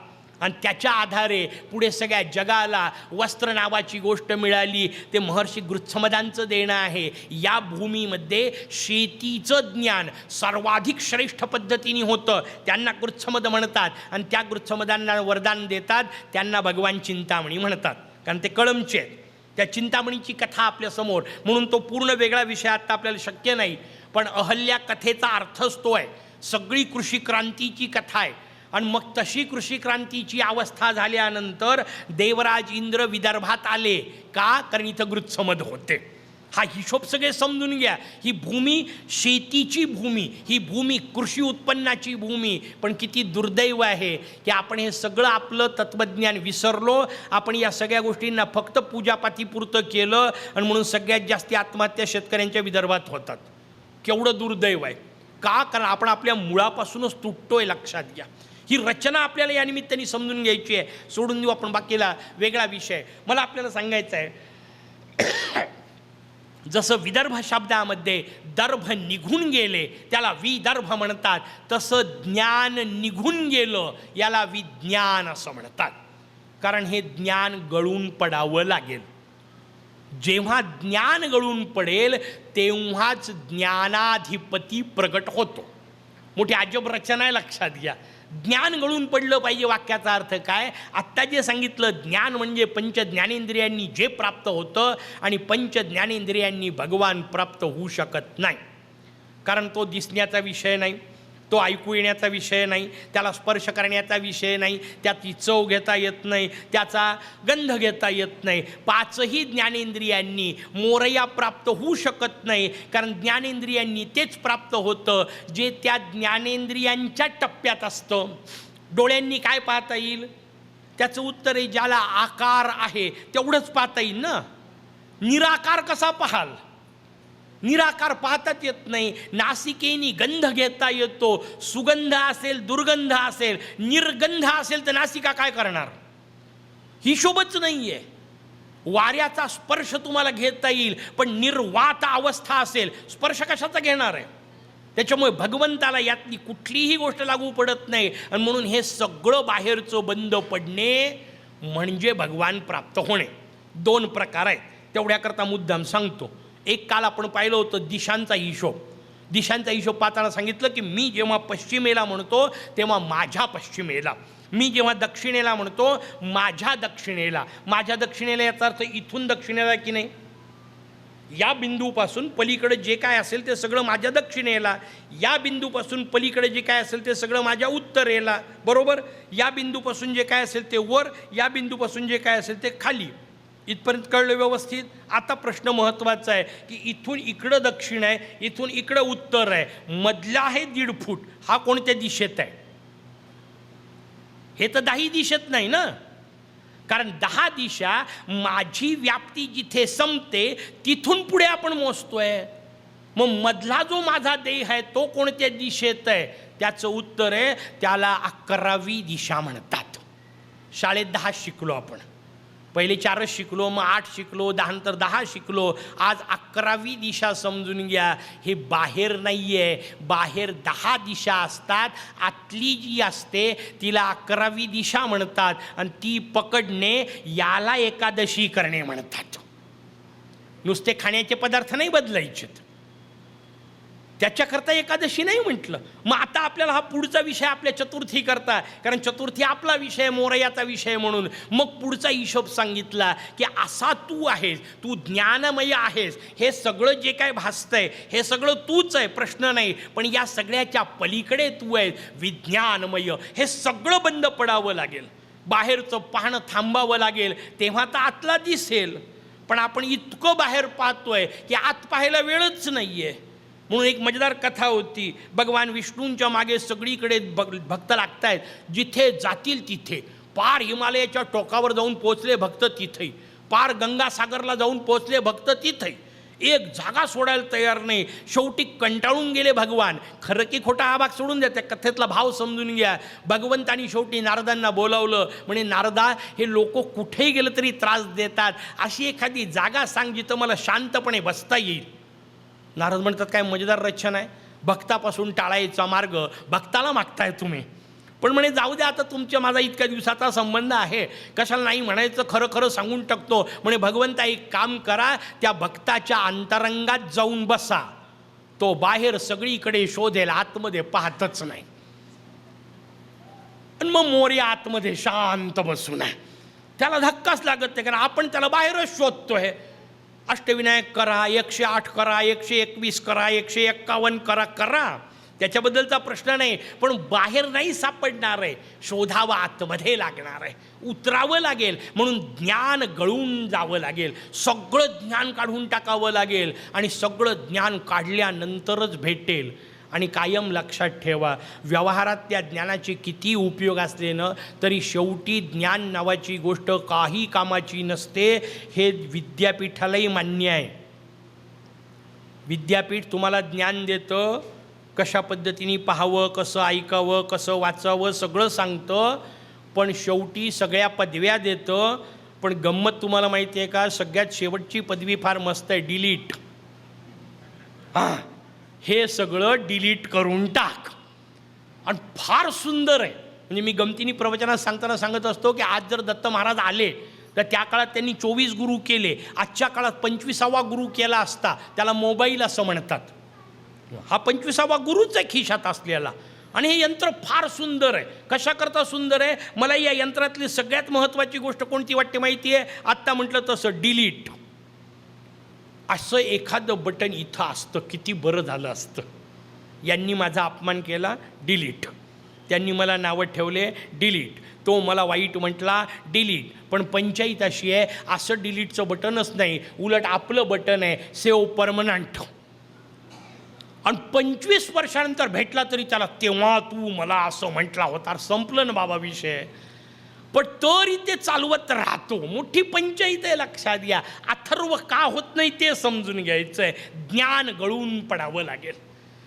Speaker 1: आणि त्याच्या आधारे पुढे सगळ्या जगाला वस्त्र नावाची गोष्ट मिळाली. ते महर्षी गृत्समदांचं देणं आहे. या भूमीमध्ये शेतीचं ज्ञान सर्वाधिक श्रेष्ठ पद्धतीने होतं, त्यांना गृत्समद म्हणतात. आणि त्या गृत्समदांना वरदान देतात, त्यांना भगवान चिंतामणी म्हणतात, कारण ते कळमचे आहेत. त्या चिंतामणीची कथा आपल्यासमोर, म्हणून तो पूर्ण वेगळा विषय आत्ता आपल्याला शक्य नाही. पण अहल्या कथेचा अर्थच तो आहे. सगळी कृषी क्रांतीची कथा आहे. आणि मग तशी कृषी क्रांतीची अवस्था झाल्यानंतर देवराज इंद्र विदर्भात आले. का? कारण इथं गृत्समद होते. हा हिशोब सगळे समजून घ्या. ही भूमी शेतीची भूमी, ही भूमी कृषी उत्पन्नाची भूमी. पण किती दुर्दैव आहे की आपण हे सगळं आपलं तत्त्वज्ञान विसरलो. आपण या सगळ्या गोष्टींना फक्त पूजापातीपुरतं केलं आणि म्हणून सगळ्यात जास्ती आत्महत्या शेतकऱ्यांच्या विदर्भात होतात. केवढं दुर्दैव आहे. का? कारण आपण आपल्या मुळापासूनच तुटतोय. लक्षात घ्या. ही रचना आपल्याला या निमित्ताने समजून घ्यायची आहे. सोडून देऊ आपण बाकीला वेगळा विषय. मला आपल्याला सांगायचं आहे, जसं विदर्भ शब्दामध्ये दर्भ निघून गेले त्याला विदर्भ म्हणतात, तसं ज्ञान निघून गेलं याला विज्ञान असं म्हणतात. कारण हे ज्ञान गळून पडावं लागेल. जेव्हा ज्ञान गळून पडेल तेव्हाच ज्ञानाधिपती प्रगट होतो. मोठी अजब रचना आहे. लक्षात घ्या. ज्ञान गळून पडलं पाहिजे. वाक्याचा अर्थ काय? आत्ता जे सांगितलं, ज्ञान म्हणजे पंच ज्ञानेंद्रियांनी जे प्राप्त होतं आणि पंच ज्ञानेंद्रियांनी भगवान प्राप्त होऊ शकत नाही. कारण तो दिसण्याचा विषय नाही, तो ऐकू येण्याचा विषय नाही, त्याला स्पर्श करण्याचा विषय नाही, त्याची चव घेता येत नाही, त्याचा गंध घेता येत नाही. पाचही ज्ञानेंद्रियांनी मोरया प्राप्त होऊ शकत नाही. कारण ज्ञानेंद्रियांनी तेच प्राप्त होतं जे त्या ज्ञानेंद्रियांच्या टप्प्यात असतं. डोळ्यांनी काय पाहता येईल? त्याचं उत्तर आहे, ज्याला आकार आहे तेवढंच पाहता येईल ना. निराकार कसा पाहाल? निराकार पाहताच येत नाही. नासिकेनी गंध घेता येतो. सुगंध असेल, दुर्गंध असेल, निर्गंध असेल तर नासिका काय करणार? हिशोबच नाही आहे. वाऱ्याचा स्पर्श तुम्हाला घेता येईल, पण निर्वात अवस्था असेल, स्पर्श कशाचा घेणार आहे? त्याच्यामुळे भगवंताला यातली कुठलीही गोष्ट लागू पडत नाही. आणि म्हणून हे सगळं बाहेरचं बंद पडणे म्हणजे भगवान प्राप्त होणे. दोन प्रकार आहेत. तेवढ्याकरता मुद्दाम सांगतो. एक काल आपण पाहिलं होतं दिशांचा हिशोब. दिशांचा हिशोब पाहताना सांगितलं की मी जेव्हा पश्चिमेला म्हणतो तेव्हा माझ्या पश्चिमेला, मी जेव्हा दक्षिणेला म्हणतो माझ्या दक्षिणेला. माझ्या दक्षिणेला याचा अर्थ इथून दक्षिणेला की नाही, या बिंदूपासून पलीकडे जे काय असेल ते सगळं माझ्या दक्षिणेला, या बिंदूपासून पलीकडे जे काय असेल ते सगळं माझ्या उत्तरेला. बरोबर. या बिंदूपासून जे काय असेल ते वर, या बिंदूपासून जे काय असेल ते खाली. इथपर्यंत कळलं व्यवस्थित? आता प्रश्न महत्त्वाचा आहे की इथून इकडं दक्षिण आहे, इथून इकडं उत्तर आहे, मधला आहे 1.5 फूट. हा कोणत्या दिशेत आहे? हे तर 10 दिशेत नाही ना, कारण 10 दिशा माझी व्याप्ती जिथे संपते तिथून पुढे आपण मोजतोय. मग मधला जो माझा देह आहे तो कोणत्या दिशेत आहे, त्याचं उत्तर आहे त्याला 11वी दिशा म्हणतात. शाळेत 10 शिकलो आपण, पहिले 4च शिकलो, मग 8 शिकलो, 10 नंतर 10 शिकलो. आज 11वी दिशा समजून घ्या. हे बाहेर नाही आहे, बाहेर 10 दिशा असतात. आतली जी असते तिला 11वी दिशा म्हणतात आणि ती पकडणे याला एकादशी करणे म्हणतात. नुसते खाण्याचे पदार्थ नाही बदलायचे, त्याच्याकरता एकादशी नाही म्हटलं. मग आता आपल्याला हा पुढचा विषय आपल्या चतुर्थी करता, कारण चतुर्थी आपला विषय, मोरयाचा विषय म्हणून मग पुढचा हिशोब सांगितला की असा तू आहेस, तू ज्ञानमय आहेस. हे सगळं जे काय भासतंय हे सगळं तूच आहे, प्रश्न नाही. पण या सगळ्याच्या पलीकडे तू आहेस, विज्ञानमय. हे सगळं बंद पडावं लागेल, बाहेरचं पाहणं थांबावं लागेल, तेव्हा तर आतला दिसेल. पण आपण इतकं बाहेर पाहतोय की आत पाहायला वेळच नाही आहे. म्हणून एक मजेदार कथा होती. भगवान विष्णूंच्या मागे सगळीकडे भक्त लागतायत, जिथे जातील तिथे. पार हिमालयाच्या टोकावर जाऊन पोचले भक्त तिथे, पार गंगासागरला जाऊन पोचले भक्त तिथे. एक जागा सोडायला तयार नाही. शेवटी कंटाळून गेले भगवान. खरं की खोटा हा भाग सोडून द्या, त्या कथेतला भाव समजून घ्या. भगवंतांनी शेवटी नारदांना बोलावलं. म्हणे नारदा, हे लोक कुठेही गेलं तरी त्रास देतात, अशी एखादी जागा सांग जिथं मला शांतपणे बसता येईल. नारद म्हणतात, काय मजेदार रचना आहे, भक्तापासून टाळायचा मार्ग भक्ताला मागताय तुम्ही. पण म्हणे जाऊ द्या, आता तुमच्या माझा इतक्या दिवसाचा संबंध आहे, कशाला नाही म्हणायचं, खरं खरं सांगून टाकतो. म्हणे भगवंता एक काम करा, त्या भक्ताच्या अंतरंगात जाऊन बसा, तो बाहेर सगळीकडे शोधेल, आतमध्ये पाहतच नाही. आणि मग मोर्या आतमध्ये शांत बसून आहे, त्याला धक्काच लागत नाही, कारण आपण त्याला बाहेरच शोधतोय. अष्टविनायक करा, 108 करा, 121 करा, 151 करा, त्याच्याबद्दलचा प्रश्न नाही. पण बाहेर नाही सापडणार आहे, शोधावं आतमध्ये लागणार आहे, उतरावं लागेल. म्हणून ज्ञान गळून जावं लागेल, सगळं ज्ञान काढून टाकावं लागेल. आणि सगळं ज्ञान काढल्यानंतरच भेटेल. आणि कायम लक्षात ठेवा, व्यवहारात त्या ज्ञानाचे किती उपयोग असले ना तरी शेवटी ज्ञान नावाची गोष्ट काही कामाची नसते. हे विद्यापीठालाही मान्य आहे. विद्यापीठ तुम्हाला ज्ञान देतं, कशा पद्धतीने पाहावं, कसं ऐकावं, कसं वाचावं सगळं सांगतं. पण शेवटी सगळ्या पदव्या देतं. पण गंमत तुम्हाला माहिती आहे का, सगळ्यात शेवटची पदवी फार मस्त आहे, डिलीट. हां, हे सगळं डिलीट करून टाक. आणि फार सुंदर आहे. म्हणजे मी गमतीने प्रवचनात सांगताना सांगत असतो की आज जर दत्त महाराज आले तर त्या काळात त्यांनी 24 गुरु केले, आजच्या काळात 25वा गुरु केला असता, त्याला मोबाईल असं म्हणतात. हा 25वा गुरुच आहे खिशात असलेला. आणि हे यंत्र फार सुंदर आहे. कशाकरता सुंदर आहे, मला या यंत्रातली सगळ्यात महत्त्वाची गोष्ट कोणती वाटते माहिती आहे, आत्ता म्हटलं तसं डिलीट. असं एखादं बटन इथं असतं, किती बरं झालं असतं. यांनी माझा अपमान केला, डिलीट. त्यांनी मला नावं ठेवले, डिलीट. तो मला वाईट म्हटला, डिलीट. पण पंचायत अशी आहे, असं डिलीटचं बटनच नाही, उलट आपलं बटन आहे सेव्ह परमनंट. आणि 25 वर्षानंतर भेटला तरी त्याला, तेव्हा तू मला असं म्हटला होता, संपलं ना बाबा विषय. पण तरी ते चालवत राहतो. मोठी पंचायत आहे, लक्षात घ्या. अथर्व का होत नाही ते समजून घ्यायचं आहे. ज्ञान गळून पडावं लागेल.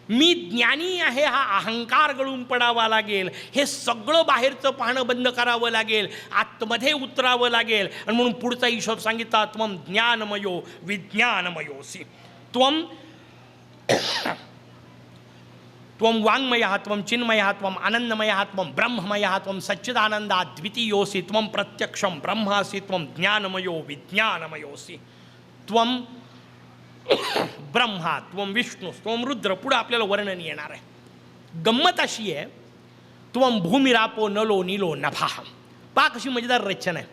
Speaker 1: मी ज्ञानी आहे हा अहंकार गळून पडावा लागेल. हे सगळं बाहेरचं पाहणं बंद करावं लागेल, आतमध्ये उतरावं लागेल. आणि म्हणून पुढचा हिशोब सांगितला, त्वम ज्ञानमयो विज्ञानमयोसी. त्वं वाङ्मयः त्वं चिन्मयः त्वं आनन्दमयः त्वं ब्रह्ममयः त्वं सच्चिदानन्दात् द्वितीयोऽसि त्वं प्रत्यक्षं ब्रह्मासि त्वं ज्ञानमयो विज्ञानमयोऽसि. त्वं ब्रह्मा, त्वं विष्णू, त्वं रुद्र. पुढं आपल्याला वर्णन येणार आहे. गंमत अशी आहे, त्वं भूमिरापो नलो नीलो नभः. पहा कशी मजेदार रचना आहे.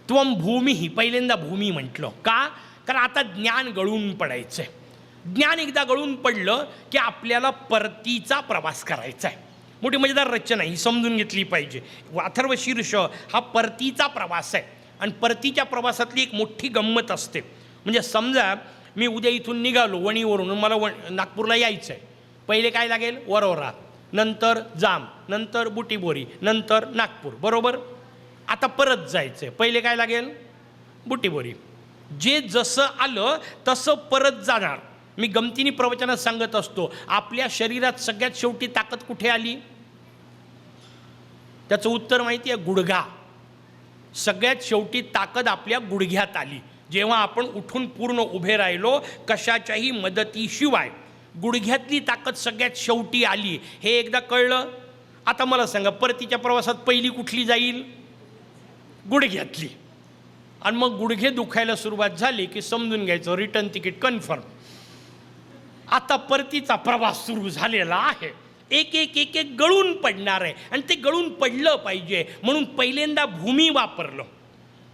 Speaker 1: त्वं भूमी, पहिल्यांदा भूमी म्हटलं का, कारण आता ज्ञान गळून पडायचं आहे. ज्ञान एकदा गळून पडलं की आपल्याला परतीचा प्रवास करायचा आहे. मोठी मजेदार रचना ही समजून घेतली पाहिजे. अथर्व शीर्ष हा परतीचा प्रवास आहे. आणि परतीच्या प्रवासातली एक मोठी गंमत असते. म्हणजे समजा मी उद्या इथून निघालो वणीवरून, मला नागपूरला यायचं आहे. पहिले काय लागेल, वरोरा. नंतर जाम, नंतर बुटीबोरी, नंतर नागपूर, बरोबर. आता परत जायचं आहे, पहिले काय लागेल? बुटीबोरी. जे जसं आलं तसं परत जाणार. मी गमतीने प्रवचनात सांगत असतो, आपल्या शरीरात सगळ्यात शेवटी ताकद कुठे आली? त्याचं उत्तर माहिती आहे? गुडघा. सगळ्यात शेवटी ताकद आपल्या गुडघ्यात आली. जेव्हा आपण उठून पूर्ण उभे राहिलो कशाच्याही मदतीशिवाय, गुडघ्यातली ताकद सगळ्यात शेवटी आली. हे एकदा कळलं. आता मला सांगा, परतीच्या प्रवासात पहिली कुठली जाईल? गुडघ्यातली. आणि मग गुडघे दुखायला सुरुवात झाली की समजून घ्यायचं रिटर्न तिकीट कन्फर्म. आता परतीचा प्रवास सुरू झालेला आहे. एक एक एक एक गळून पडणार आहे आणि ते गळून पडलं पाहिजे म्हणून पहिल्यांदा भूमी वापरलं.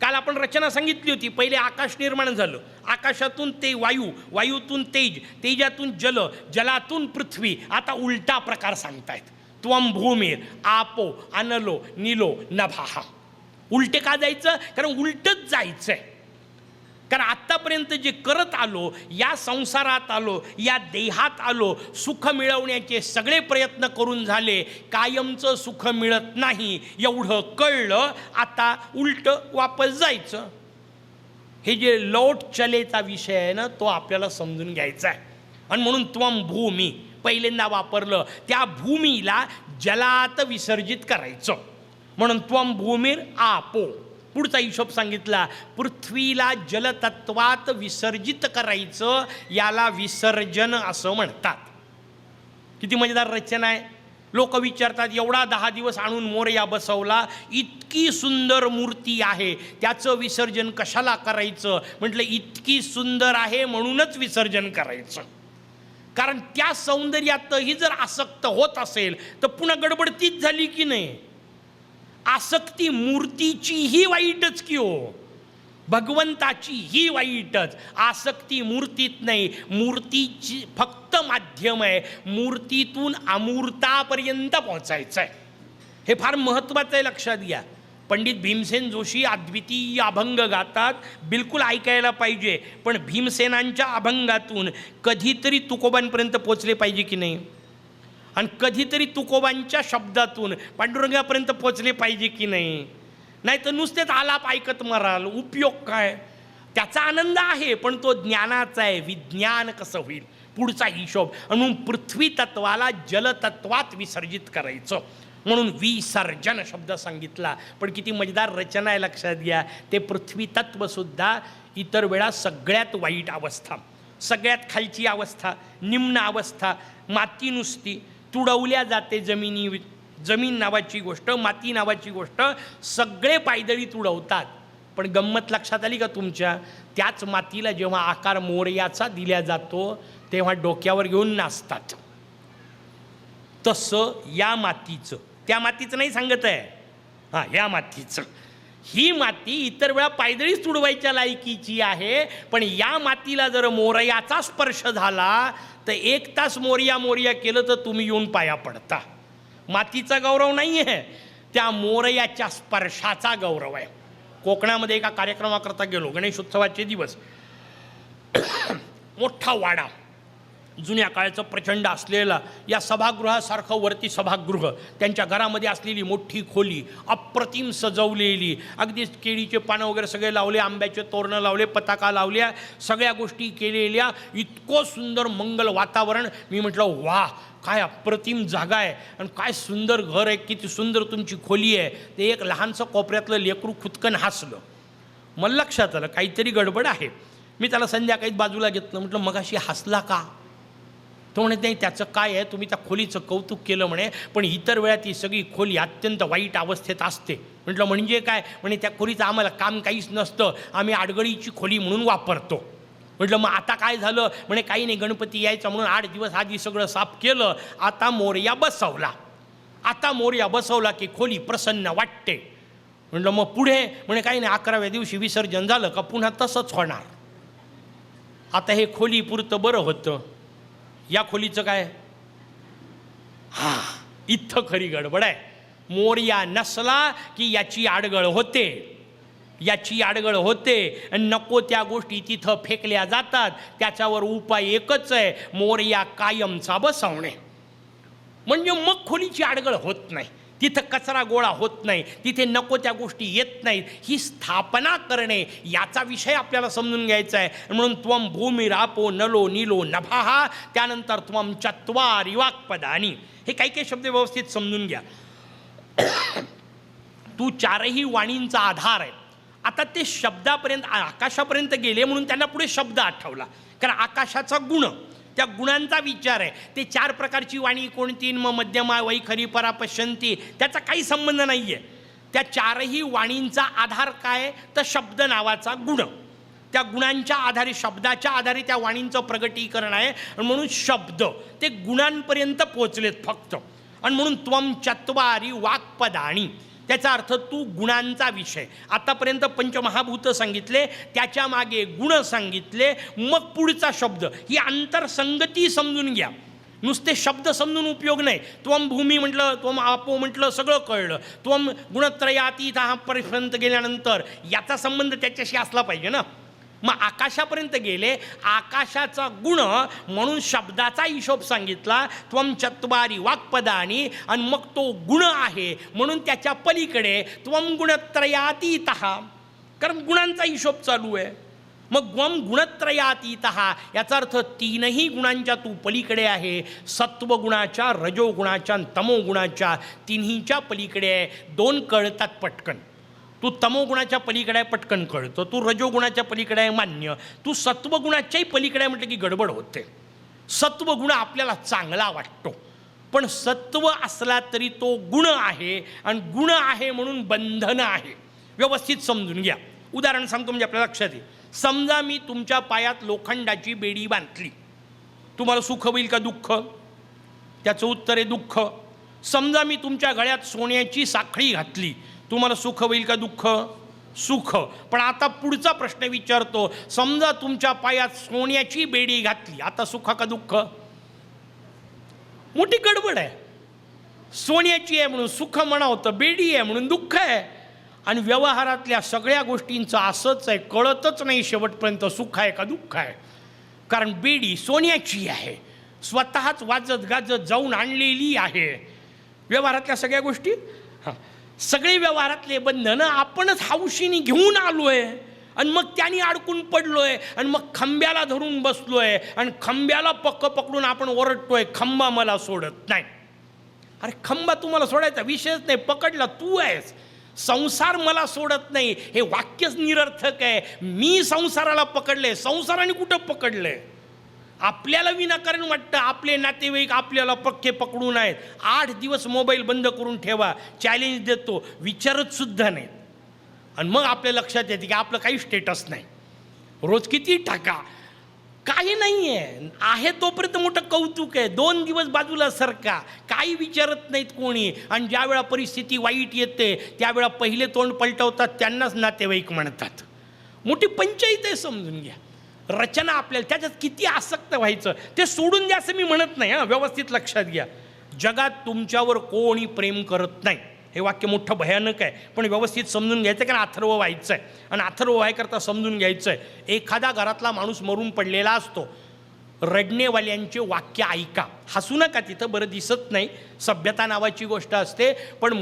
Speaker 1: काल आपण रचना सांगितली होती. पहिले आकाश निर्माण झालं, आकाशातून ते वायू, वायूतून तेज, तेजातून जल, जलातून पृथ्वी. आता उलटा प्रकार सांगतायत. त्वम भूमीर आपो अनलो नीलो नभाहा. उलटे का जायचं? कारण उलटच जायचंय. कारण आत्तापर्यंत जे करत आलो, या संसारात आलो, या देहात आलो, सुख मिळवण्याचे सगळे प्रयत्न करून झाले, कायमचं सुख मिळत नाही एवढं कळलं. आता उलट वापस जायचं. हे जे लोट चलेचा विषय आहे ना, तो आपल्याला समजून घ्यायचा आहे. आणि म्हणून त्वम भूमी पहिल्यांदा वापरलं. त्या भूमीला जलात विसर्जित करायचं म्हणून त्वम भूमीर आपो. पुढचा हिशोब सांगितला, पृथ्वीला जलतत्वात विसर्जित करायचं, याला विसर्जन असं म्हणतात. किती मजेदार रचना आहे. लोक विचारतात, एवढा 10 दिवस आणून मोरया बसवला, इतकी सुंदर मूर्ती आहे, त्याचं विसर्जन कशाला करायचं? म्हटलं, इतकी सुंदर आहे म्हणूनच विसर्जन करायचं. कारण त्या सौंदर्यातही जर आसक्त होत असेल तर पुन्हा गडबड तीच झाली की नाही? आसक्ती मूर्तीची ही वाईटच की हो, भगवंताची ही वाईटच. आसक्ती मूर्तीत नाही, मूर्तीची फक्त माध्यम आहे. मूर्तीतून अमूर्तापर्यंत पोहोचायचं आहे. हे फार महत्त्वाचं आहे, लक्षात घ्या. पंडित भीमसेन जोशी अद्वितीय अभंग गातात, बिलकुल ऐकायला पाहिजे. पण भीमसेनांच्या अभंगातून कधीतरी तुकोबांपर्यंत पोचले पाहिजे की नाही? आणि कधीतरी तुकोबांच्या शब्दातून पांडुरंगापर्यंत पोचले पाहिजे की नाही? नाही तर नुसतेच आलाप ऐकत मराल, उपयोग काय? त्याचा आनंद आहे पण तो ज्ञानाचा आहे. विज्ञान कसं होईल? पुढचा हिशोब. म्हणून पृथ्वी तत्वाला जलतत्वात विसर्जित करायचं म्हणून विसर्जन शब्द सांगितला. पण किती मजेदार रचना आहे, लक्षात घ्या. ते पृथ्वी तत्वसुद्धा इतर वेळा सगळ्यात वाईट अवस्था, सगळ्यात खालची अवस्था, निम्न अवस्था, माती नुसती तुडवल्या जाते. जमीन नावाची गोष्ट, माती नावाची गोष्ट, सगळे पायदळी तुडवतात. पण गंमत लक्षात आली का तुमच्या? त्याच मातीला जेव्हा आकार मोरयाचा दिला जातो तेव्हा डोक्यावर घेऊन नाचतात. तसं या मातीचं, त्या मातीचं नाही सांगत आहे, हां, या मातीचं. ही माती इतर वेळा पायदळीच तुडवायच्या लायकीची आहे. पण या मातीला जर मोरयाचा स्पर्श झाला तर 1 तास मोरया मोरया केलं तर तुम्ही येऊन पाया पडता. मातीचा गौरव नाही आहे, त्या मोरयाच्या स्पर्शाचा गौरव आहे. कोकणामध्ये एका कार्यक्रमाकरता गेलो, गणेशोत्सवाचे दिवस. मोठा वाडा, जुन्या काळचं प्रचंड असलेला, या सभागृहासारखं वरती सभागृह, त्यांच्या घरामध्ये असलेली मोठी खोली, अप्रतिम सजवलेली, अगदी केळीचे पानं वगैरे सगळे लावले, आंब्याचे तोरणं लावले, पताका लावल्या, सगळ्या गोष्टी केलेल्या, इतकं सुंदर मंगल वातावरण. मी म्हटलं, वा, काय अप्रतिम जागा आहे आणि काय सुंदर घर आहे, किती सुंदर तुमची खोली आहे. ते एक लहानसं कोपऱ्यातलं लेकरू खुदकन हसलं. मला लक्षात आलं काहीतरी गडबड आहे. मी त्याला संध्याकाळी बाजूला घेतलं, म्हटलं, मगाशी हसला का? तो म्हणत नाही, त्याचं काय आहे, तुम्ही त्या खोलीचं कौतुक केलं म्हणे, पण इतर वेळा ती सगळी खोली अत्यंत वाईट अवस्थेत असते. म्हटलं, म्हणजे काय? म्हणे, त्या खोलीचं आम्हाला काम काहीच नसतं, आम्ही आडगळीची खोली म्हणून वापरतो. म्हटलं, मग आता काय झालं? म्हणे, काही नाही, गणपती यायचा म्हणून 8 दिवस आधी सगळं साफ केलं, आता मोरया बसवला. आता मोरया बसवला की खोली प्रसन्न वाटते. म्हटलं, मग पुढे? म्हणे, काही नाही, 11व्या दिवशी विसर्जन झालं का पुन्हा तसंच होणार. आता हे खोली पुरतं बरं होतं, या खोलीचं काय? हां, इथं खरी गडबड आहे. मोरया नसला की याची आडगळ होते, याची आडगळ होते आणि नको त्या गोष्टी तिथं फेकल्या जातात. त्याच्यावर उपाय एकच आहे, मोरया कायमचा बसवणे. म्हणजे मग खोलीची आडगळ होत नाही, तिथं कचरा गोळा होत नाही, तिथे नको त्या गोष्टी येत नाहीत. ही स्थापना करणे याचा विषय आपल्याला समजून घ्यायचा आहे. म्हणून त्वम भूमिरापो नलो नीलो नभः, त्यानंतर त्वम चत्वारि वाक्पदानी. हे काही काही शब्द व्यवस्थित समजून घ्या. तू चारही वाणींचा आधार आहे. आता ते शब्दापर्यंत आकाशापर्यंत गेले म्हणून त्यांना पुढे शब्द आठवला, कारण आकाशाचा गुण, त्या गुणांचा विचार आहे. ते 4 प्रकारची वाणी कोणती, मग मध्यमा वैखरी परा पश्यंती, त्याचा काही संबंध नाही आहे. त्या 4ही वाणींचा आधार काय, तर शब्द नावाचा गुण. त्या गुणांच्या आधारे, शब्दाच्या आधारे त्या वाणींचं प्रगटीकरण आहे. म्हणून शब्द ते गुणांपर्यंत पोचलेत फक्त. आणि म्हणून त्वम चत्वारि वाक्पदानी, त्याचा अर्थ तू गुणांचा विषय. आतापर्यंत पंचमहाभूत सांगितले, त्याच्या मागे गुण सांगितले, मग पुढचा शब्द. ही आंतरसंगती समजून घ्या. नुसते शब्द समजून उपयोग नाही. त्वम भूमी म्हटलं, त्वम आपो म्हटलं, सगळं कळलं. त्वम गुणत्रयातीत हा पर्यंत गेल्यानंतर याचा संबंध त्याच्याशी असला पाहिजे ना. मग आकाशापर्यंत गेले, आकाशाचा गुण म्हणून शब्दाचा हिशोब सांगितला, त्वम चत्वारि वाक्पदानी. आणि मग तो गुण आहे म्हणून त्याच्या पलीकडे त्वम गुणत्रयातीतः, कारण गुणांचा हिशोब चालू आहे. मग गुणत्रयातीतः याचा अर्थ 3ही गुणांच्या तू पलीकडे आहे. सत्वगुणाच्या, रजोगुणाच्या, तमोगुणाच्या, 3हीच्या पलीकडे आहे. 2 कळतात पटकन. तू तमोगुणाच्या पलीकडे आहे, पटकन कळतं. तू रजोगुणाच्या पलीकडे आहे, मान्य. तू सत्वगुणाच्याही पलीकडे आहे म्हटलं की गडबड होते. सत्वगुण आपल्याला चांगला वाटतो, पण सत्व असला तरी तो गुण आहे, आणि गुण आहे म्हणून बंधन आहे. व्यवस्थित समजून घ्या. उदाहरण सांगतो म्हणजे आपल्या लक्षात येईल. समजा मी तुमच्या पायात लोखंडाची बेडी बांधली, तुम्हाला सुख होईल का दुःख? त्याचं उत्तर आहे दुःख. समजा मी तुमच्या गळ्यात सोन्याची साखळी घातली, तुम्हाला सुख होईल का दुःख? सुख. पण आता पुढचा प्रश्न विचारतो, समजा तुमच्या पायात सोन्याची बेडी घातली, आता सुख का दुःख? मोठी गडबड आहे. सोन्याची आहे म्हणून सुख म्हणावं, तर बेडी आहे म्हणून दुःख आहे. आणि व्यवहारातल्या सगळ्या गोष्टींचं असंच आहे, कळतच नाही शेवटपर्यंत सुख आहे का दुःख आहे. कारण बेडी सोन्याची आहे, स्वतःच वाजत गाजत जाऊन आणलेली आहे. व्यवहारातल्या सगळ्या गोष्टी, सगळे व्यवहारातले बंधनं आपणच हौशीने घेऊन आलोय, आणि मग त्यांनी अडकून पडलोय, आणि मग खांब्याला धरून बसलोय, आणि खांब्याला पकडून आपण ओरडतोय, खांबा मला सोडत नाही. अरे खांबा तुम्हाला सोडायचा विषयच नाही, पकडला तू आहेस. संसार मला सोडत नाही हे वाक्यच निरर्थक आहे. मी संसाराला पकडले, संसाराने कुठं पकडलंय? आपल्याला विनाकारण वाटतं आपले नातेवाईक आपल्याला पक्के पकडून आहेत. 8 दिवस मोबाईल बंद करून ठेवा, चॅलेंज देतो, विचारत सुद्धा नाहीत. आणि मग आपल्या लक्षात येते की आपलं काही स्टेटस नाही. रोज किती टाका, काही नाही आहे तोपर्यंत मोठं कौतुक आहे. 2 दिवस बाजूला सरका, काही विचारत नाहीत कोणी. आणि ज्या वेळा परिस्थिती वाईट येते त्यावेळा पहिले तोंड पलटवतात, त्यांनाच नातेवाईक म्हणतात. मोठी पंचायत आहे, समजून घ्या. रचना आपल्याला त्याच्यात किती आसक्त व्हायचं ते सोडून द्या असं मी म्हणत नाही. व्यवस्थित लक्षात घ्या. जगात तुमच्यावर कोणी प्रेम करत नाही, हे वाक्य मोठं भयानक आहे, पण व्यवस्थित समजून घ्यायचं, कारण अथर्व व्हायचं आहे. आणि अथर्व व्हायकरता समजून घ्यायचं आहे. एखादा घरातला माणूस मरून पडलेला असतो, रडणेवाल्यांचे वाक्य ऐका. हसू नका, तिथं बरं दिसत नाही, सभ्यता नावाची गोष्ट असते. पण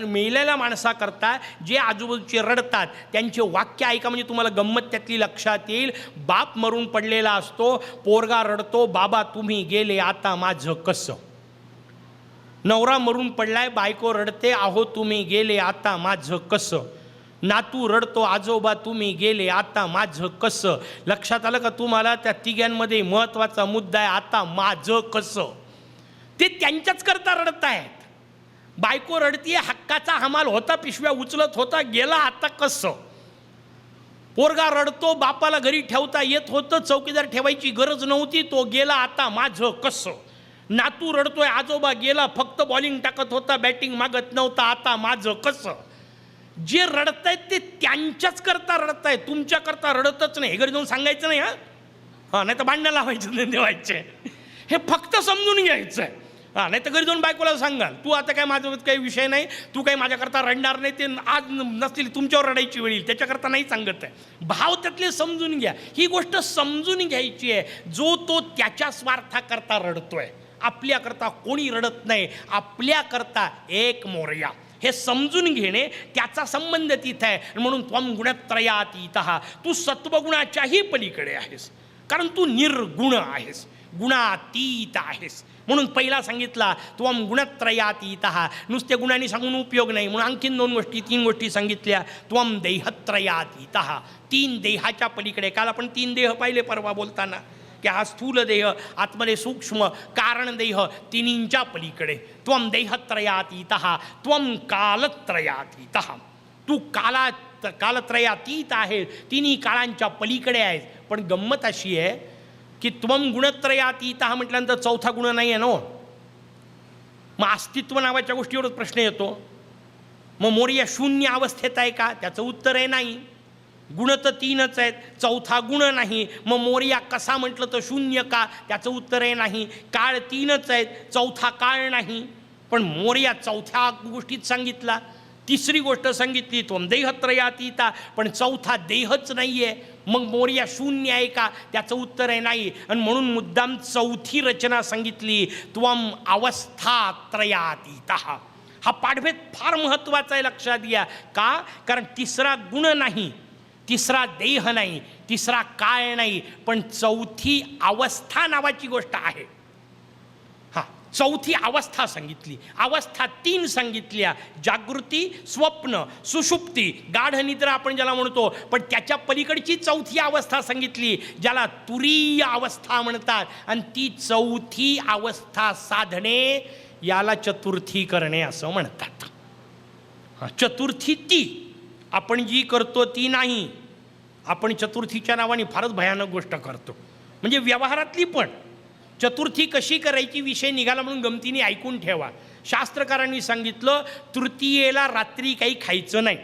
Speaker 1: मेलेल्या माणसाकरता जे आजूबाजूचे रडतात त्यांचे वाक्य ऐका, म्हणजे तुम्हाला गंमत त्यातली लक्षात येईल. बाप मरून पडलेला असतो, पोरगा रडतो, बाबा तुम्ही गेले आता माझं कसं. नवरा मरून पडलाय, बायको रडते, अहो तुम्ही गेले आता माझं कसं. नातू रडतो, आजोबा तुम्ही गेले आता माझं कसं. लक्षात आलं का तुम्हाला? त्या तिघांमध्ये महत्त्वाचा मुद्दा आहे, आता माझं कसं. ते त्यांच्याच करता रडत आहेत. बायको रडतीये, हक्काचा हमाल होता, पिशव्या उचलत होता, गेला आता कसं. पोरगा रडतो, बापाला घरी ठेवता येत होतं, चौकीदार ठेवायची गरज नव्हती, तो गेला आता माझं कसं. नातू रडतोय, आजोबा गेला, फक्त बॉलिंग टाकत होता, बॅटिंग मागत नव्हता, आता माझं कसं. जे रडतायत ते त्यांच्याच करता रडतायत, तुमच्या करता रडतच नाही. हे घरी जाऊन सांगायचं नाही. नाही तर भांडणं लावायचं, देवायचे. हे फक्त समजून घ्यायचं आहे. नाही तर घरी जाऊन बायकोला सांगाल, तू आता काय माझ्यासोबत काही विषय नाही, तू काही माझ्याकरता रडणार नाही, ते आज नसतील तुमच्यावर रडायची वेळ येईल, त्याच्याकरता नाही सांगत आहे. भाव त्यातले समजून घ्या. ही गोष्ट समजून घ्यायची आहे. जो तो त्याच्या स्वार्थाकरता रडतोय, आपल्याकरता कोणी रडत नाही, आपल्याकरता एक मोरया, हे समजून घेणे त्याचा संबंध तिथं आहे. म्हणून त्वम गुणत्रयातीतः, तू सत्वगुणाच्याही पलीकडे आहेस, कारण तू निर्गुण आहेस, गुणातीत आहेस. म्हणून पहिला सांगितला त्वम गुणत्रयातीतः, नुसते गुणांनी सांगून उपयोग नाही, म्हणून आणखीन तीन गोष्टी सांगितल्या. त्वम देहत्रयातीतः, तीन देहाच्या पलीकडे. काल आपण तीन देह पाहिले परवा बोलताना, की हा स्थूल देह, आतमध्ये सूक्ष्म, कारण देह, तिन्हींच्या पलीकडे. त्वम देहत्रयातीतः त्वम कालत्रयातीतः, तू कालत्रयातीत आहे, तिन्ही काळांच्या पलीकडे आहेस. पण गंमत अशी आहे की त्वम गुणत्रयातीतः म्हटल्यानंतर चौथा गुण नाही आहे ना. मग अस्तित्व नावाच्या गोष्टीवरच प्रश्न येतो. मग मोरया शून्य अवस्थेत आहे का? त्याचं उत्तर आहे नाही. गुण तर तीनच आहेत, चौथा गुण नाही. मग मोरया कसा म्हटलं तर शून्य का? त्याचं उत्तर आहे नाही. काळ तीनच आहेत, चौथा काळ नाही. पण मोरया चौथ्या गोष्टीत सांगितला. तिसरी गोष्ट सांगितली त्वम देहत्रयातीता, पण चौथा देहच नाही आहे. मग मोरया शून्य आहे का? त्याचं उत्तर आहे नाही. आणि म्हणून मुद्दाम चौथी रचना सांगितली, त्वम अवस्थात्रयातीतः. हा पाठभेद फार महत्त्वाचा आहे, लक्षात घ्या. का? कारण तिसरा गुण नाही, तिसरा देह नाही, तिसरा काळ नाही, पण चौथी अवस्था नावाची गोष्ट आहे. हां, चौथी अवस्था सांगितली. अवस्था तीन सांगितल्या: जागृती, स्वप्न, सुषुप्ती, गाढ निद्रा आपण ज्याला म्हणतो. पण त्याच्या पलीकडची चौथी अवस्था सांगितली, ज्याला तुरीय अवस्था म्हणतात. आणि ती चौथी अवस्था साधणे, याला चतुर्थी करणे असं म्हणतात. चतुर्थी ती आपण जी करतो ती नाही. आपण चतुर्थीच्या नावाने फारच भयानक गोष्ट करतो, म्हणजे व्यवहारातली. पण चतुर्थी कशी करायची विषय निघाला म्हणून गमतीने ऐकून ठेवा. शास्त्रकारांनी सांगितलं, तृतीयेला रात्री काही खायचं नाही.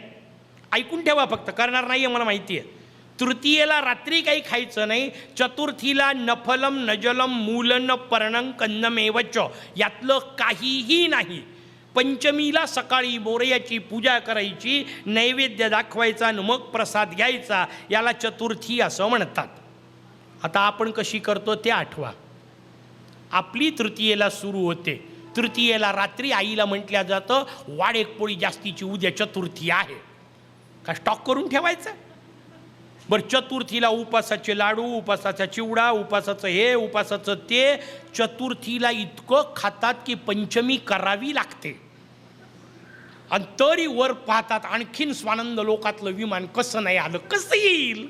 Speaker 1: ऐकून ठेवा फक्त, करणार नाही आहे मला माहिती आहे. तृतीयेला रात्री काही खायचं नाही. चतुर्थीला नफलम नजलम मूलन पर्णं कन्नमेवच, यातलं काहीही नाही. पंचमीला सकाळी मोरयाची पूजा करायची, नैवेद्य दाखवायचा आणि मग प्रसाद घ्यायचा, याला चतुर्थी असं म्हणतात. आता आपण कशी करतो ते आठवा. आपली तृतीयेला सुरू होते. तृतीयेला रात्री आईला म्हटलं जातं, वाढ एक पोळी जास्तीची, उद्या चतुर्थी आहे, का स्टॉक करून ठेवायचं. बरं, चतुर्थीला उपासाचे लाडू, उपासाचा चिवडा, उपासाचं हे, उपासाचं ते. चतुर्थीला इतकं खातात की पंचमी करावी लागते. आणि तरी वर पाहतात आणखीन स्वानंद लोकातलं विमान कसं नाही आलं, कसं येईल.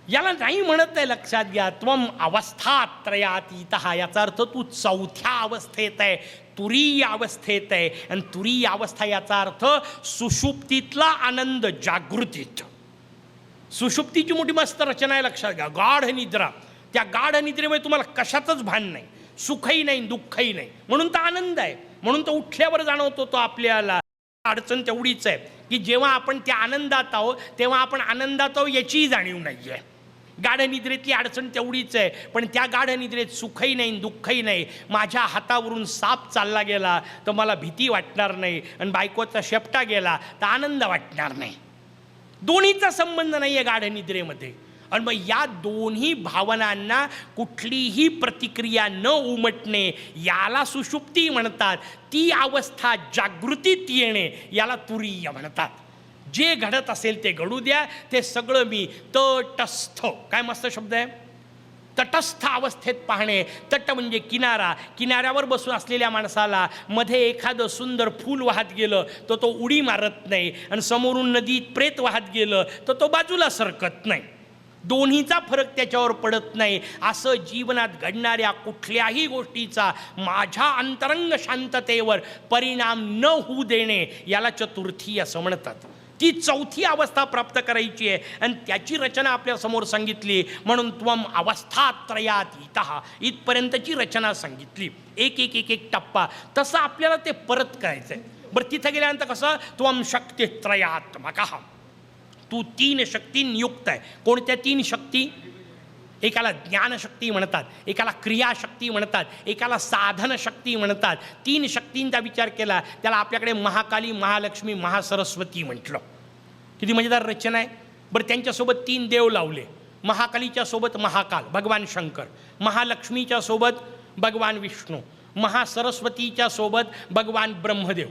Speaker 1: याला नाही म्हणत आहे, लक्षात घ्या. त्वम अवस्थात्रयातीतः, याचा अर्थ तू चौथ्या अवस्थेत आहे, तुरीय अवस्थेत आहे. आणि तुरीय अवस्था याचा अर्थ सुषुप्तीतला आनंद जागृतीत. सुषुप्तीची मोठी मस्त रचना आहे, लक्षात घ्या. गाढ निद्रा, त्या गाढ निद्रेमुळे तुम्हाला कशाचंच भान नाही, सुखही नाही, दुःखही नाही. म्हणून तर आनंद आहे. म्हणून तो उठल्यावर जाणवतो तो आपल्याला. अडचण तेवढीच आहे की जेव्हा आपण त्या आनंदात आहोत तेव्हा आपण आनंदात आहोत याचीही जाणीव नाही आहे. गाढ निद्रेतली अडचण तेवढीच आहे. पण त्या गाढ निद्रेत सुखही नाही, दुःखही नाही. माझ्या हातावरून साप चालला गेला तर मला भीती वाटणार नाही, आणि बायकोचा शेपटा गेला तर आनंद वाटणार नाही. दोन्हीचा संबंध नाही आहे गाढ निद्रेमध्ये. आणि मग या दोन्ही भावनांना कुठलीही प्रतिक्रिया न उमटणे, याला सुषुप्ती म्हणतात. ती अवस्था जागृतीत येणे, याला तुरीय म्हणतात. जे घडत असेल ते घडू द्या, ते सगळं मी तटस्थ, काय मस्त शब्द आहे, तटस्थ अवस्थेत पाहणे. तट म्हणजे किनारा. किनाऱ्यावर बसून असलेल्या माणसाला मध्ये एखादं सुंदर फूल वाहत गेलं तर तो उडी मारत नाही, आणि समोरून नदीत प्रेत वाहत गेलं तर तो बाजूला सरकत नाही. दोन्हीचा फरक त्याच्यावर पडत नाही. असं जीवनात घडणाऱ्या कुठल्याही गोष्टीचा माझ्या अंतरंग शांततेवर परिणाम न होऊ देणे, याला चतुर्थी असं म्हणतात. ती चौथी अवस्था प्राप्त करायची आहे, आणि त्याची रचना आपल्यासमोर सांगितली. म्हणून त्वम अवस्थात्रयातीतः, इथपर्यंतची रचना सांगितली. एक एक एक एक टप्पा, तसं आपल्याला ते परत करायचं आहे. बरं, तिथं गेल्यानंतर कसं, त्वम शक्तित्रयात्मकः, तू तीन शक्तींयुक्त आहे. कोणत्या तीन शक्ती? एकाला ज्ञानशक्ती म्हणतात, एकाला क्रियाशक्ती म्हणतात, एकाला साधन शक्ती म्हणतात. तीन शक्तींचा विचार केला, त्याला आपल्याकडे महाकाली, महालक्ष्मी, महासरस्वती म्हटलं. किती मजेदार रचना आहे. बरं, त्यांच्यासोबत तीन देव लावले. महाकालीच्या सोबत महाकाल भगवान शंकर, महालक्ष्मीच्या सोबत भगवान विष्णू, महासरस्वतीच्या सोबत भगवान ब्रह्मदेव.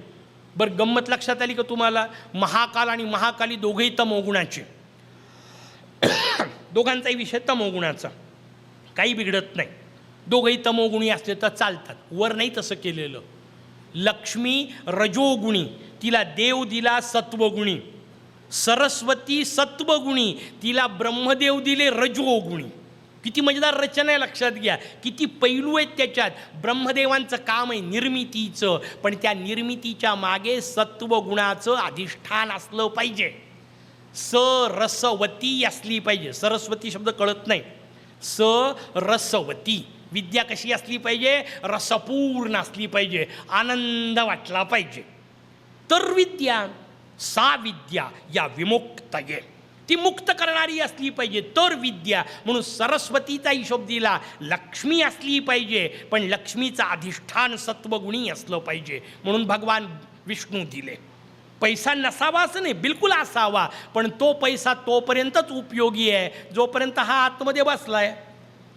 Speaker 1: बरं, गंमत लक्षात आली का तुम्हाला? महाकाल आणि महाकाली दोघेही तमोगुणाचे. दोघांचाही विषय तमोगुणाचा, काही बिघडत नाही. दोघंही तमोगुणी असले तर चालतात. वर नाही तसं केलेलं. लक्ष्मी रजोगुणी, तिला देव दिला सत्वगुणी. सरस्वती सत्वगुणी, तिला ब्रह्मदेव दिले रजोगुणी. किती मजेदार रचना आहे, लक्षात घ्या. किती पैलू आहेत त्याच्यात. ब्रह्मदेवांचं काम आहे निर्मितीचं, पण त्या निर्मितीच्या मागे सत्वगुणाचं अधिष्ठान असलं पाहिजे. सरस्वती असली पाहिजे. सरस्वती शब्द कळत नाही. सरस्वती विद्या कशी असली पाहिजे? रसपूर्ण असली पाहिजे, आनंद वाटला पाहिजे. तर विद्या, सा विद्या या विमुक्तये, ती मुक्त करणारी असली पाहिजे. तर विद्या म्हणून सरस्वतीचा हिशोब दिला. लक्ष्मी असली पाहिजे, पण लक्ष्मीचं अधिष्ठान सत्वगुणी असलं पाहिजे, म्हणून भगवान विष्णू दिले. पैसा नसावा असं नाही, बिलकुल असावा, पण तो पैसा तोपर्यंतच उपयोगी आहे जोपर्यंत हा आतमध्ये बसलाय.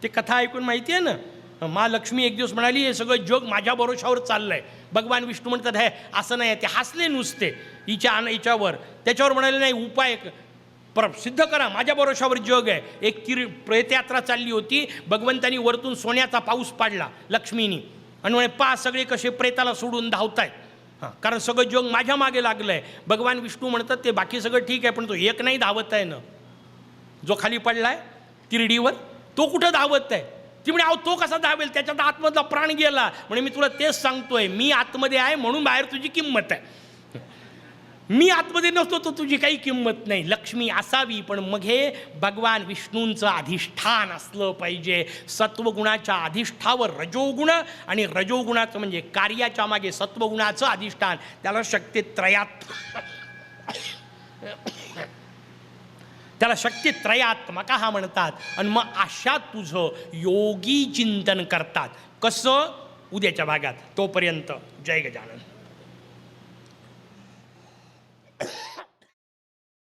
Speaker 1: ते कथा ऐकून माहिती आहे ना, मा लक्ष्मी एक दिवस म्हणाली, हे सगळं जग माझ्या भरोशावर चाललंय. भगवान विष्णू म्हणतात, हे असं नाही. ते हसले नुसते हिच्यावर. त्याच्यावर म्हणाले, नाही, उपाय सिद्ध करा, माझ्या भरोशावर जग आहे. एक प्रेतयात्रा चालली होती. भगवंतानी वरतून सोन्याचा पाऊस पाडला लक्ष्मीनी, आणि म्हणे, पा सगळे कसे प्रेताला सोडून धावतायत, कारण सगळं जग माझ्या मागे लागलं आहे. भगवान विष्णू म्हणतात, ते बाकी सगळं ठीक आहे, पण तो एक नाही धावत आहे ना, जो खाली पडलाय तिरडीवर, तो कुठं धावत आहे? ती म्हणे, अहो तो कसा धावेल, त्याच्यात आतमधला प्राण गेला. म्हणे, मी तुला तेच सांगतोय, मी आतमध्ये आहे म्हणून बाहेर तुझी किंमत आहे. मी आतमध्ये नसतो तर तुझी काही किंमत नाही. लक्ष्मी असावी, पण मग हे भगवान विष्णूंचं अधिष्ठान असलं पाहिजे. सत्वगुणाच्या अधिष्ठावर रजोगुण, आणि रजोगुणाचं म्हणजे कार्याच्या मागे सत्वगुणाचं अधिष्ठान, त्याला शक्तित्रयात्मक म्हणतात. आणि मग अशा तुझं योगी चिंतन करतात. कसं? उद्याच्या भागात. तोपर्यंत जय गजानन.